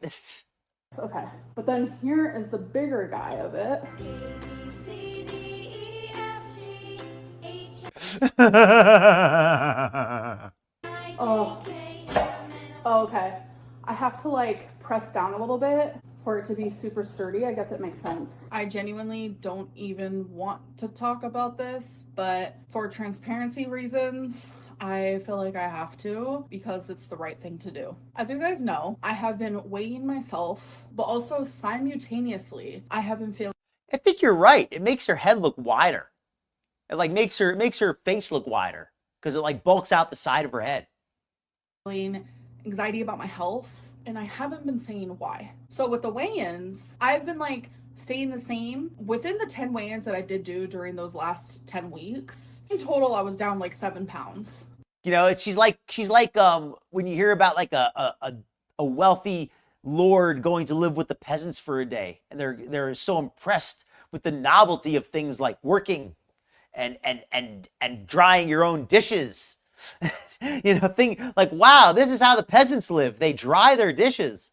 [SPEAKER 8] Okay, but then here is the bigger guy of it. Oh, okay. I have to like press down a little bit for it to be super sturdy. I guess it makes sense. I genuinely don't even want to talk about this, but for transparency reasons, I feel like I have to because it's the right thing to do. As you guys know, I have been weighing myself, but also simultaneously, I have been feeling...
[SPEAKER 1] I think you're right. It makes her head look wider. It like makes her face look wider because it like bulks out the side of her head.
[SPEAKER 8] Anxiety about my health, and I haven't been saying why. So with the weigh-ins, I've been like staying the same within the 10 weigh-ins that I did do during those last 10 weeks. In total, I was down like 7 pounds.
[SPEAKER 1] You know, she's like when you hear about like a wealthy lord going to live with the peasants for a day, and they're so impressed with the novelty of things like working and drying your own dishes. You know, like, wow, this is how the peasants live. They dry their dishes.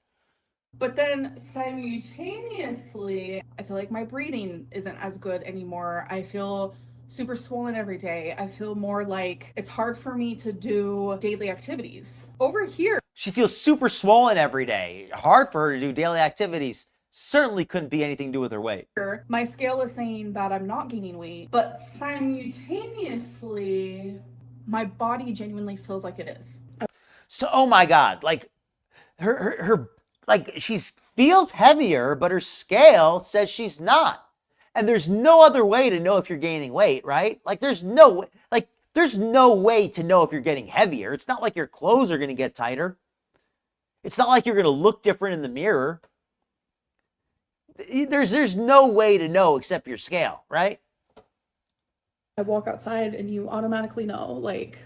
[SPEAKER 8] But then simultaneously, I feel like my breathing isn't as good anymore. I feel super swollen every day. I feel more like it's hard for me to do daily activities. Over here,
[SPEAKER 1] she feels super swollen every day. Hard for her to do daily activities. Certainly couldn't be anything to do with her weight.
[SPEAKER 8] My scale is saying that I'm not gaining weight, but simultaneously, my body genuinely feels like it is.
[SPEAKER 1] So, oh my God, like her like she feels heavier, but her scale says she's not. And there's no other way to know if you're gaining weight, right? Like there's no way to know if you're getting heavier. It's not like your clothes are going to get tighter. It's not like you're going to look different in the mirror. There's no way to know except your scale, right?
[SPEAKER 8] I walk outside and you automatically know, like,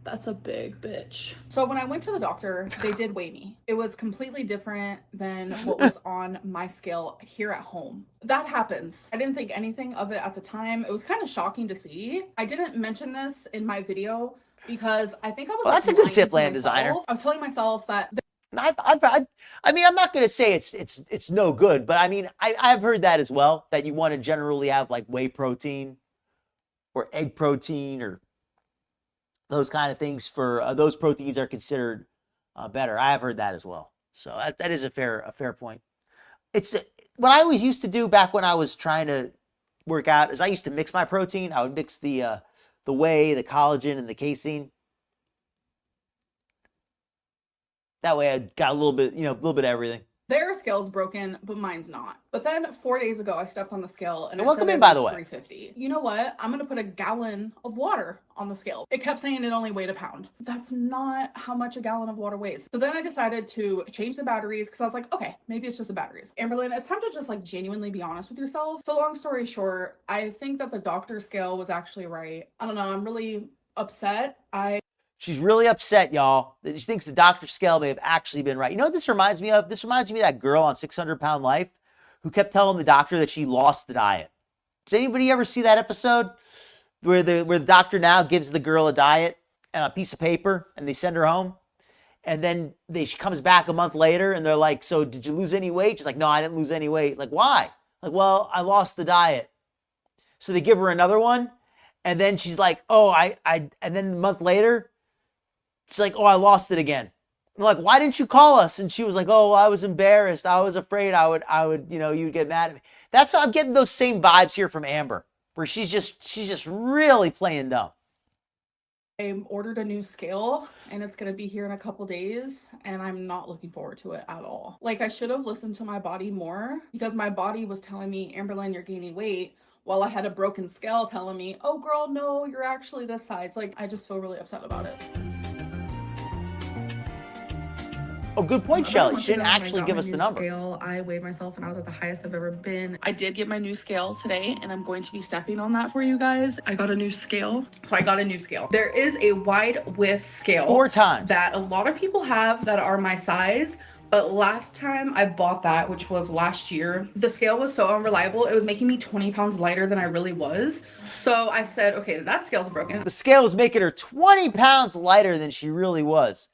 [SPEAKER 8] That's a big bitch. So when I went to the doctor, they did weigh me. It was completely different than what was on my scale here at home. That happens. I didn't think anything of it at the time. It was kind of shocking to see. I didn't mention this in my video because I think I was
[SPEAKER 1] Well, that's a good tip, land designer.
[SPEAKER 8] I was telling myself that
[SPEAKER 1] I mean, I'm not going to say it's no good, but I mean, I've heard that as well, that you want to generally have like whey protein or egg protein or those kind of things for those proteins are considered better. I have heard that as well. So that is a fair point. It's what I always used to do back when I was trying to work out is I used to mix my protein. I would mix the whey, the collagen, and the casein. That way I got a little bit, a little bit of everything.
[SPEAKER 8] their scale's broken, but mine's not. But then 4 days ago, I stepped on the scale and
[SPEAKER 1] welcome in, by the way.
[SPEAKER 8] 350. You know what? I'm gonna put a gallon of water on the scale. It kept saying it only weighed a pound. That's not how much a gallon of water weighs. So then I decided to change the batteries because I was like, okay, maybe it's just the batteries. Amberlynn, it's time to just like genuinely be honest with yourself. So long story short, I think that the doctor's scale was actually right. I don't know. I'm really upset.
[SPEAKER 1] She's really upset, y'all, that she thinks the doctor's scale may have actually been right. You know what this reminds me of? This reminds me of that girl on 600 Pound Life who kept telling the doctor that she lost the diet. Does anybody ever see that episode where the doctor now gives the girl a diet and a piece of paper and they send her home? And then she comes back a month later and they're like, so did you lose any weight? She's like, no, I didn't lose any weight. Like, why? Like, well, I lost the diet. So they give her another one. And then she's like, oh, and then a month later, it's like, oh, I lost it again. I'm like, why didn't you call us? And she was like, oh, I was embarrassed. I was afraid I would, you'd get mad at me. That's what I'm getting those same vibes here from Amber, where she's just really playing dumb.
[SPEAKER 8] I ordered a new scale and it's going to be here in a couple days and I'm not looking forward to it at all. Like, I should have listened to my body more because my body was telling me, Amberlynn, you're gaining weight, while I had a broken scale telling me, oh girl, no, you're actually this size. Like, I just feel really upset about it.
[SPEAKER 1] Oh, good point, Shelly. She didn't actually give us the number.
[SPEAKER 8] Scale, I weighed myself and I was at the highest I've ever been. I did get my new scale today and I'm going to be stepping on that for you guys. I got a new scale. So I got a new scale. There is a wide width scale.
[SPEAKER 1] 4 times.
[SPEAKER 8] That a lot of people have that are my size. But last time I bought that, which was last year, the scale was so unreliable. It was making me 20 pounds lighter than I really was. So I said, okay, that scale's broken.
[SPEAKER 1] The scale was making her 20 pounds lighter than she really was.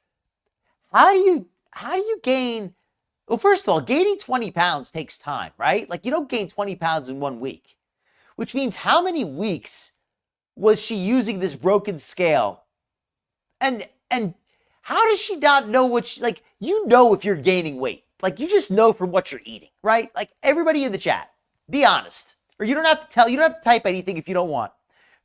[SPEAKER 1] How do you gain? Well, first of all, gaining 20 pounds takes time, right? Like, you don't gain 20 pounds in 1 week, which means how many weeks was she using this broken scale? And how does she not know what if you're gaining weight? Like, you just know from what you're eating, right? Like, everybody in the chat, be honest. Or you don't have to type anything if you don't want.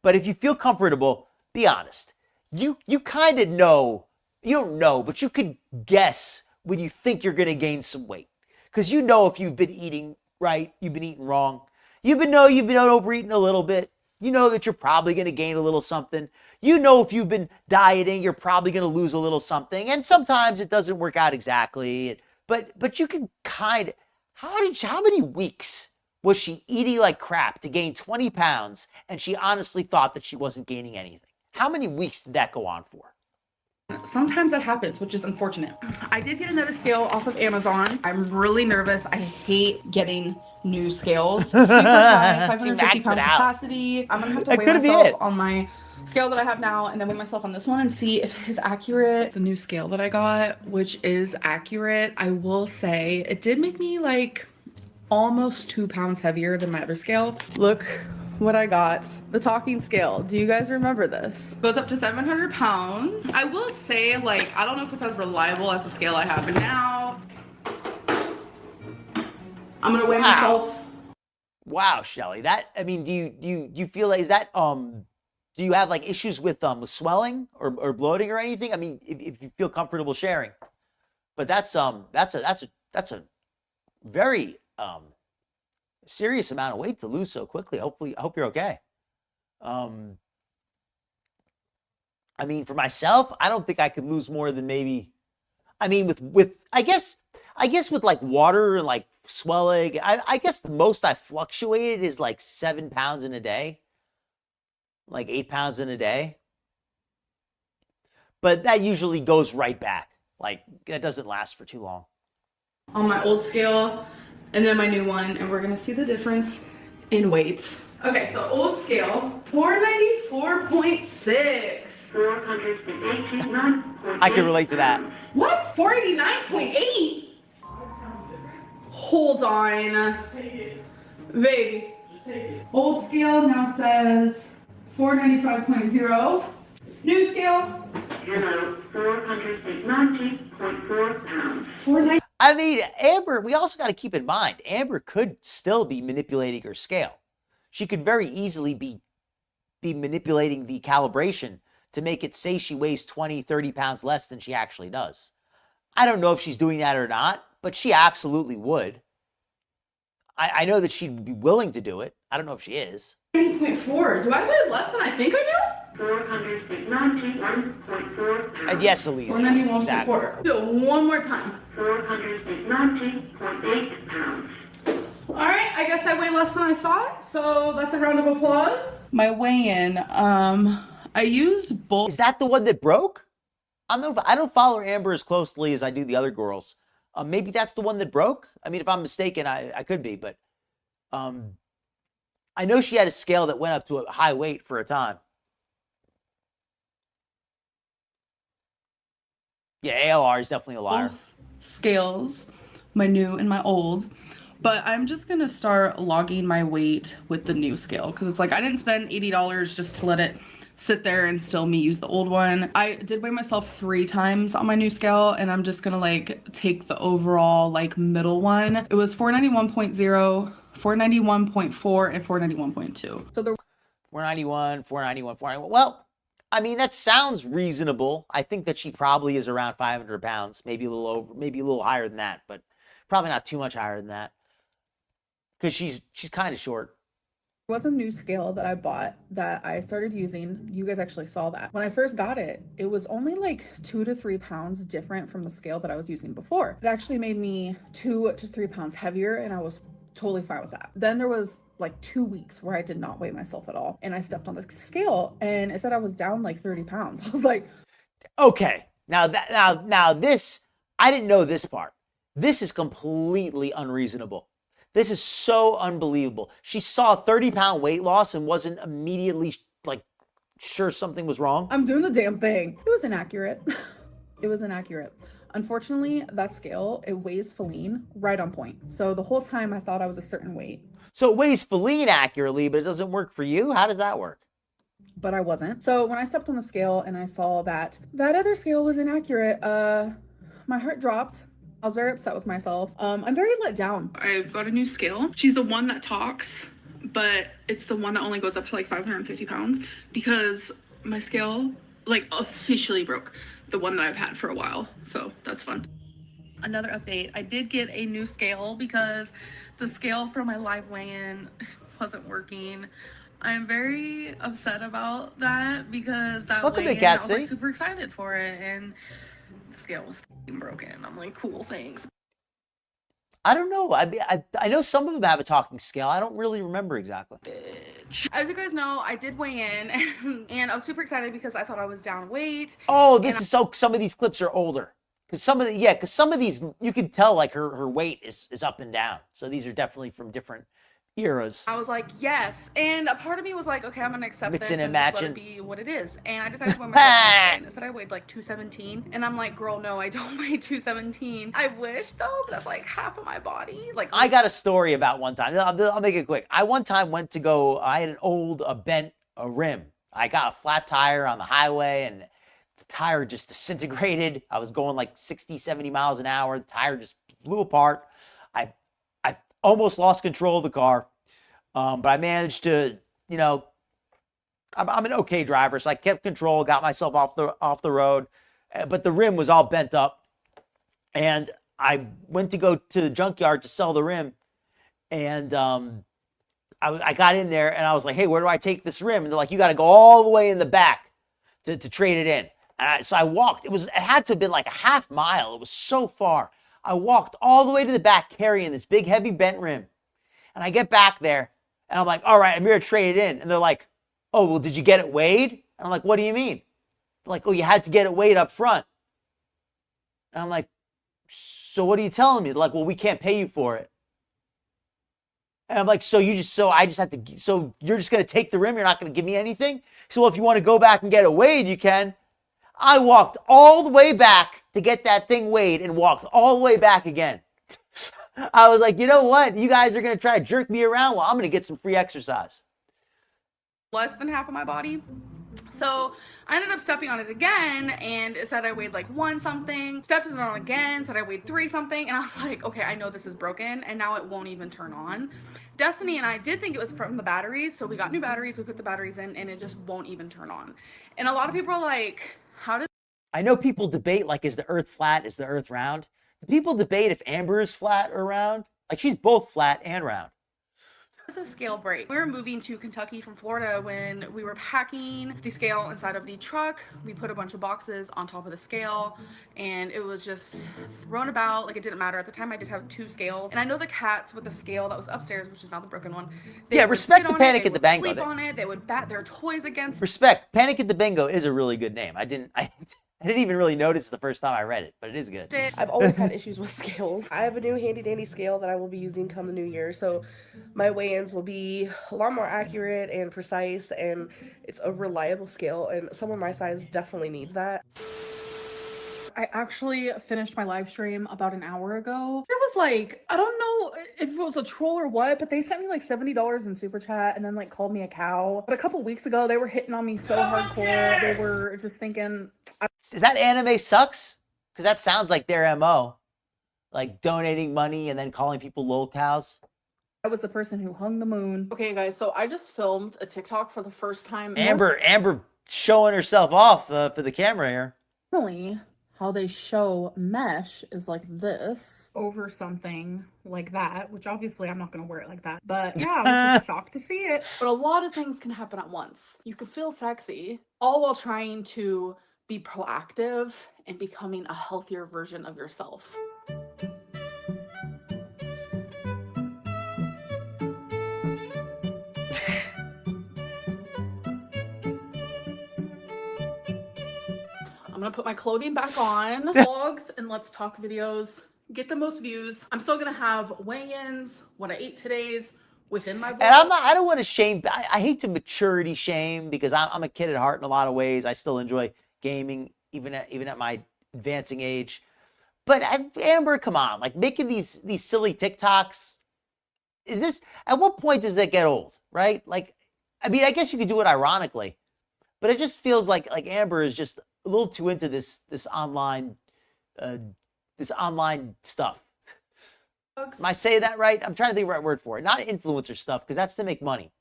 [SPEAKER 1] But if you feel comfortable, be honest. You kind of know. You don't know, but you could guess when you think you're going to gain some weight. Because you know if you've been eating right, you've been eating wrong. You've been overeating a little bit. You know that you're probably going to gain a little something. You know if you've been dieting, you're probably going to lose a little something. And sometimes it doesn't work out exactly. But you can kind of, how many weeks was she eating like crap to gain 20 pounds and she honestly thought that she wasn't gaining anything? How many weeks did that go on for?
[SPEAKER 8] Sometimes that happens, which is unfortunate. I did get another scale off of Amazon. I'm really nervous. I hate getting new scales. Super high, 550 pound capacity. I'm gonna have to weigh myself on my scale that I have now and then weigh myself on this one and see if it's accurate. The new scale that I got, which is accurate, I will say it did make me like almost 2 pounds heavier than my other scale. Look what I got. The talking scale. Do you guys remember this? Goes up to 700 pounds. I will say, like, I don't know if it's as reliable as the scale I have now. I'm gonna weigh myself.
[SPEAKER 1] Wow, Shelly. Do you feel like, is that do you have like issues with swelling or bloating or anything? I mean, if you feel comfortable sharing. But that's a very serious amount of weight to lose so quickly. I hope you're okay. I mean, for myself, I don't think I could lose more than maybe, I mean, with I guess with like water and like swelling, I guess the most I fluctuated is like 7 pounds in a day, like 8 pounds in a day. but that usually goes right back. Like, that doesn't last for too long.
[SPEAKER 8] On my old scale and then my new one, and we're gonna see the difference in weight. Okay, so old scale, 494.6.
[SPEAKER 10] 489.8.
[SPEAKER 1] I can relate to that.
[SPEAKER 8] What? 489.8? Hold on. Babe. Old scale now says 495.0. New scale.
[SPEAKER 10] 490.4 pounds.
[SPEAKER 8] 490.
[SPEAKER 1] I mean, Amber, we also got to keep in mind, Amber could still be manipulating her scale. She could very easily be manipulating the calibration to make it say she weighs 20, 30 pounds less than she actually does. I don't know if she's doing that or not, but she absolutely would. I know that she'd be willing to do it. I don't know if she is.
[SPEAKER 8] 90.4. Do I weigh less than I think I do?
[SPEAKER 10] 491.4 pounds.
[SPEAKER 1] And yes, Elise.
[SPEAKER 8] 491.4.
[SPEAKER 1] Exactly.
[SPEAKER 8] Do it one more time.
[SPEAKER 10] 490.8 pounds.
[SPEAKER 8] All right, I guess I weigh less than I thought, so that's a round of applause. My weigh-in, I used both.
[SPEAKER 1] Is that the one that broke? I don't follow Amber as closely as I do the other girls. Maybe that's the one that broke. I mean, if I'm mistaken, I could be, but I know she had a scale that went up to a high weight for a time. Yeah, ALR is definitely a liar.
[SPEAKER 8] Scales, my new and my old. But I'm just gonna start logging my weight with the new scale because it's like I didn't spend $80 just to let it sit there and still me use the old one. I did weigh myself 3 times on my new scale, and I'm just gonna like take the overall like middle one. It was 491.0, 491.4, and 491.2. So the
[SPEAKER 1] 491, 491, 491. Well, I mean, that sounds reasonable. I think that she probably is around 500 pounds, maybe a little over, maybe a little higher than that, but probably not too much higher than that. Because she's kind of short.
[SPEAKER 8] There was a new scale that I bought that I started using. You guys actually saw that. When I first got it, it was only like 2 to 3 pounds different from the scale that I was using before. It actually made me 2 to 3 pounds heavier, and I was totally fine with that. Then there was like 2 weeks where I did not weigh myself at all, and I stepped on the scale and it said I was down like 30 pounds. I was like,
[SPEAKER 1] okay, now this, I didn't know this part. This is completely unreasonable. This is so unbelievable. She saw a 30-pound weight loss and wasn't immediately like sure something was wrong.
[SPEAKER 8] I'm doing the damn thing. It was inaccurate. It was inaccurate. Unfortunately, that scale, it weighs Feline right on point. So the whole time I thought I was a certain weight.
[SPEAKER 1] So it weighs Feline accurately, but it doesn't work for you? How does that work?
[SPEAKER 8] But I wasn't. So when I stepped on the scale and I saw that other scale was inaccurate, my heart dropped. I was very upset with myself. I'm very let down. I've got a new scale. She's the one that talks, but it's the one that only goes up to like 550 pounds because my scale like officially broke, the one that I've had for a while. So that's fun. Another update. I did get a new scale because the scale for my live weigh-in wasn't working. I'm very upset about that because that weigh-in, I was like super excited for it, and the scale was broken. I'm like, cool, thanks.
[SPEAKER 1] I don't know. I know some of them have a talking scale. I don't really remember exactly.
[SPEAKER 8] As you guys know, I did weigh in, and I was super excited because I thought I was down weight.
[SPEAKER 1] Oh, this is so. Some of these clips are older. Because some of these you can tell like her weight is up and down. So these are definitely from different eras.
[SPEAKER 8] I was like, yes, and a part of me was like, okay, I'm gonna accept this and just let it be what it is. And I decided to weigh myself. And I said I weighed like 217, and I'm like, girl, no, I don't weigh 217. I wish though, but that's like half of my body. Like,
[SPEAKER 1] I got a story about one time. I'll make it quick. I one time went to go. I had an old bent rim. I got a flat tire on the highway, and the tire just disintegrated. I was going like 60, 70 miles an hour. The tire just blew apart. I almost lost control of the car, but I managed to, I'm an okay driver, so I kept control, got myself off the road, but the rim was all bent up, and I went to go to the junkyard to sell the rim, and I got in there, and I was like, hey, where do I take this rim? And they're like, you got to go all the way in the back to trade it in. And so I walked. It had to have been like a half mile. It was so far. I walked all the way to the back carrying this big, heavy bent rim. And I get back there, and I'm like, all right, I'm here to trade it in. And they're like, oh, well, did you get it weighed? And I'm like, what do you mean? Like, oh, you had to get it weighed up front. And I'm like, so what are you telling me? They're like, well, we can't pay you for it. And I'm like, so you're just going to take the rim? You're not going to give me anything? So, well, if you want to go back and get it weighed, you can. I walked all the way back to get that thing weighed and walked all the way back again. I was like, you know what? You guys are going to try to jerk me around? Well, I'm going to get some free exercise.
[SPEAKER 8] Less than half of my body. So I ended up stepping on it again, and it said I weighed like 1 something. Stepped it on again, said I weighed 3 something, and I was like, okay, I know this is broken, and now it won't even turn on. Destiny and I did think it was from the batteries, so we got new batteries, we put the batteries in, and it just won't even turn on. And a lot of people are like, how did...
[SPEAKER 1] I know people debate, like, is the earth flat, is the earth round? Do people debate if Amber is flat or round? Like, she's both flat and round.
[SPEAKER 8] It's a scale break. We were moving to Kentucky from Florida when we were packing the scale inside of the truck. We put a bunch of boxes on top of the scale, and it was just thrown about like it didn't matter. At the time, I did have 2 scales, and I know the cats with the scale that was upstairs, which is not the broken one.
[SPEAKER 1] Yeah, respect the Panic at the Bingo.
[SPEAKER 8] Sleep on it. They would bat their toys against.
[SPEAKER 1] Respect. Panic at the Bingo is a really good name. I didn't even really notice the first time I read it, but it is good.
[SPEAKER 11] I've always had issues with scales. I have a new handy dandy scale that I will be using come the new year, so my weigh-ins will be a lot more accurate and precise, and it's a reliable scale, and someone my size definitely needs that.
[SPEAKER 8] I actually finished my live stream about an hour ago. It was like, I don't know if it was a troll or what, but they sent me like $70 in super chat and then like called me a cow. But a couple weeks ago, they were hitting on me so hardcore. They were just thinking...
[SPEAKER 1] Is that Anime Sucks? Because that sounds like their MO. Like donating money and then calling people lol cows.
[SPEAKER 8] I was the person who hung the moon. Okay, guys, so I just filmed a TikTok for the first time.
[SPEAKER 1] Amber showing herself off for the camera here.
[SPEAKER 8] Normally, how they show mesh is like this over something like that, which obviously I'm not going to wear it like that. But yeah, I was just shocked to see it. But a lot of things can happen at once. You could feel sexy, all while trying to be proactive and becoming a healthier version of yourself. I'm gonna put my clothing back on. Vlogs and let's talk videos get the most views. I'm still gonna have weigh-ins, what I ate today's within my vlog.
[SPEAKER 1] And I don't want to shame, I hate to maturity shame because I'm a kid at heart in a lot of ways. I still enjoy gaming even at my advancing age. But Amber, come on, like making these silly TikToks, is this, at what point does that get old, right? Like, I mean, I guess you could do it ironically, but it just feels like Amber is just a little too into this online stuff. Am I saying that right? I'm trying to think of the right word for it. Not influencer stuff, because that's to make money.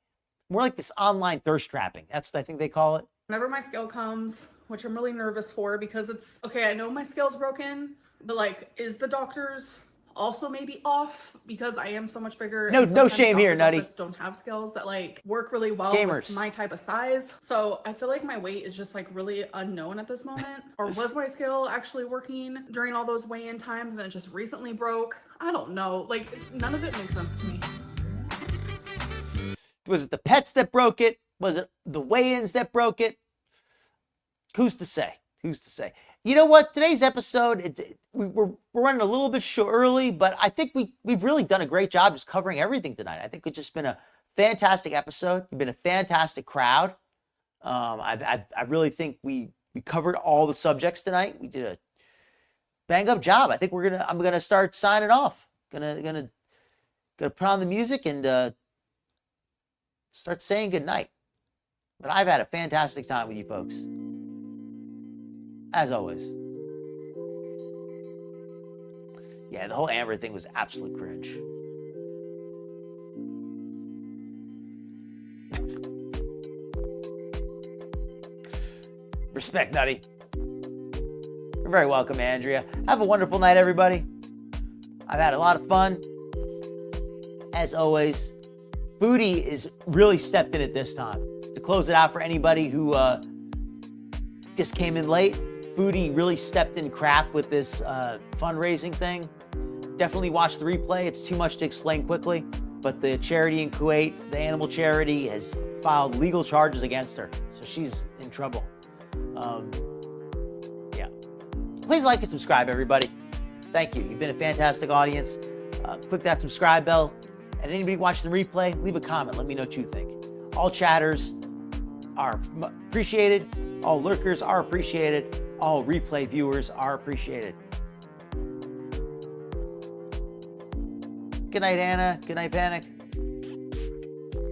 [SPEAKER 1] More like this online thirst trapping. That's what I think they call it.
[SPEAKER 8] Whenever my scale comes, which I'm really nervous for because it's, okay, I know my scale's broken, but like, is the doctor's also maybe off because I am so much bigger?
[SPEAKER 1] No shame here, Nutty.
[SPEAKER 8] Don't have scales that like work really well
[SPEAKER 1] Gamers.
[SPEAKER 8] with my type of size. So I feel like my weight is just like really unknown at this moment. Or was my scale actually working during all those weigh-in times and it just recently broke? I don't know. Like, none of it makes sense to me.
[SPEAKER 1] Was it the pets that broke it? Was it the weigh-ins that broke it? Who's to say? Who's to say? You know what? Today's episode, we're running a little bit early, but I think we've really done a great job just covering everything tonight. I think it's just been a fantastic episode. You've been a fantastic crowd. I really think we covered all the subjects tonight. We did a bang up job. I think I'm gonna start signing off. Gonna put on the music and start saying goodnight. But I've had a fantastic time with you folks. As always. Yeah, the whole Amber thing was absolute cringe. Respect, Nutty. You're very welcome, Andrea. Have a wonderful night, everybody. I've had a lot of fun. As always, Foodie is really stepped in it this time. To close it out for anybody who just came in late, Foodie really stepped in crap with this fundraising thing. Definitely watch the replay. It's too much to explain quickly, but the charity in Kuwait, the animal charity, has filed legal charges against her. So she's in trouble. Please like and subscribe, everybody. Thank you. You've been a fantastic audience. Click that subscribe bell. And anybody watching the replay, leave a comment. Let me know what you think. All chatters are appreciated. All lurkers are appreciated. All replay viewers are appreciated. Good night, Anna. Good night, Panic.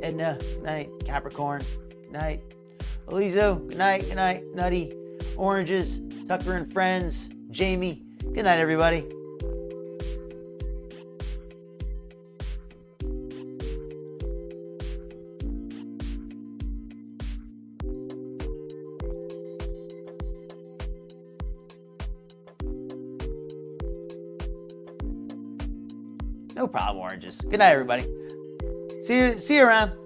[SPEAKER 1] Edna. Good night. Capricorn. Good night. Elizo. Good night. Good night. Nutty. Oranges. Tucker and Friends. Jamie. Good night, everybody. No problem, Oranges. Good night, everybody. See you around.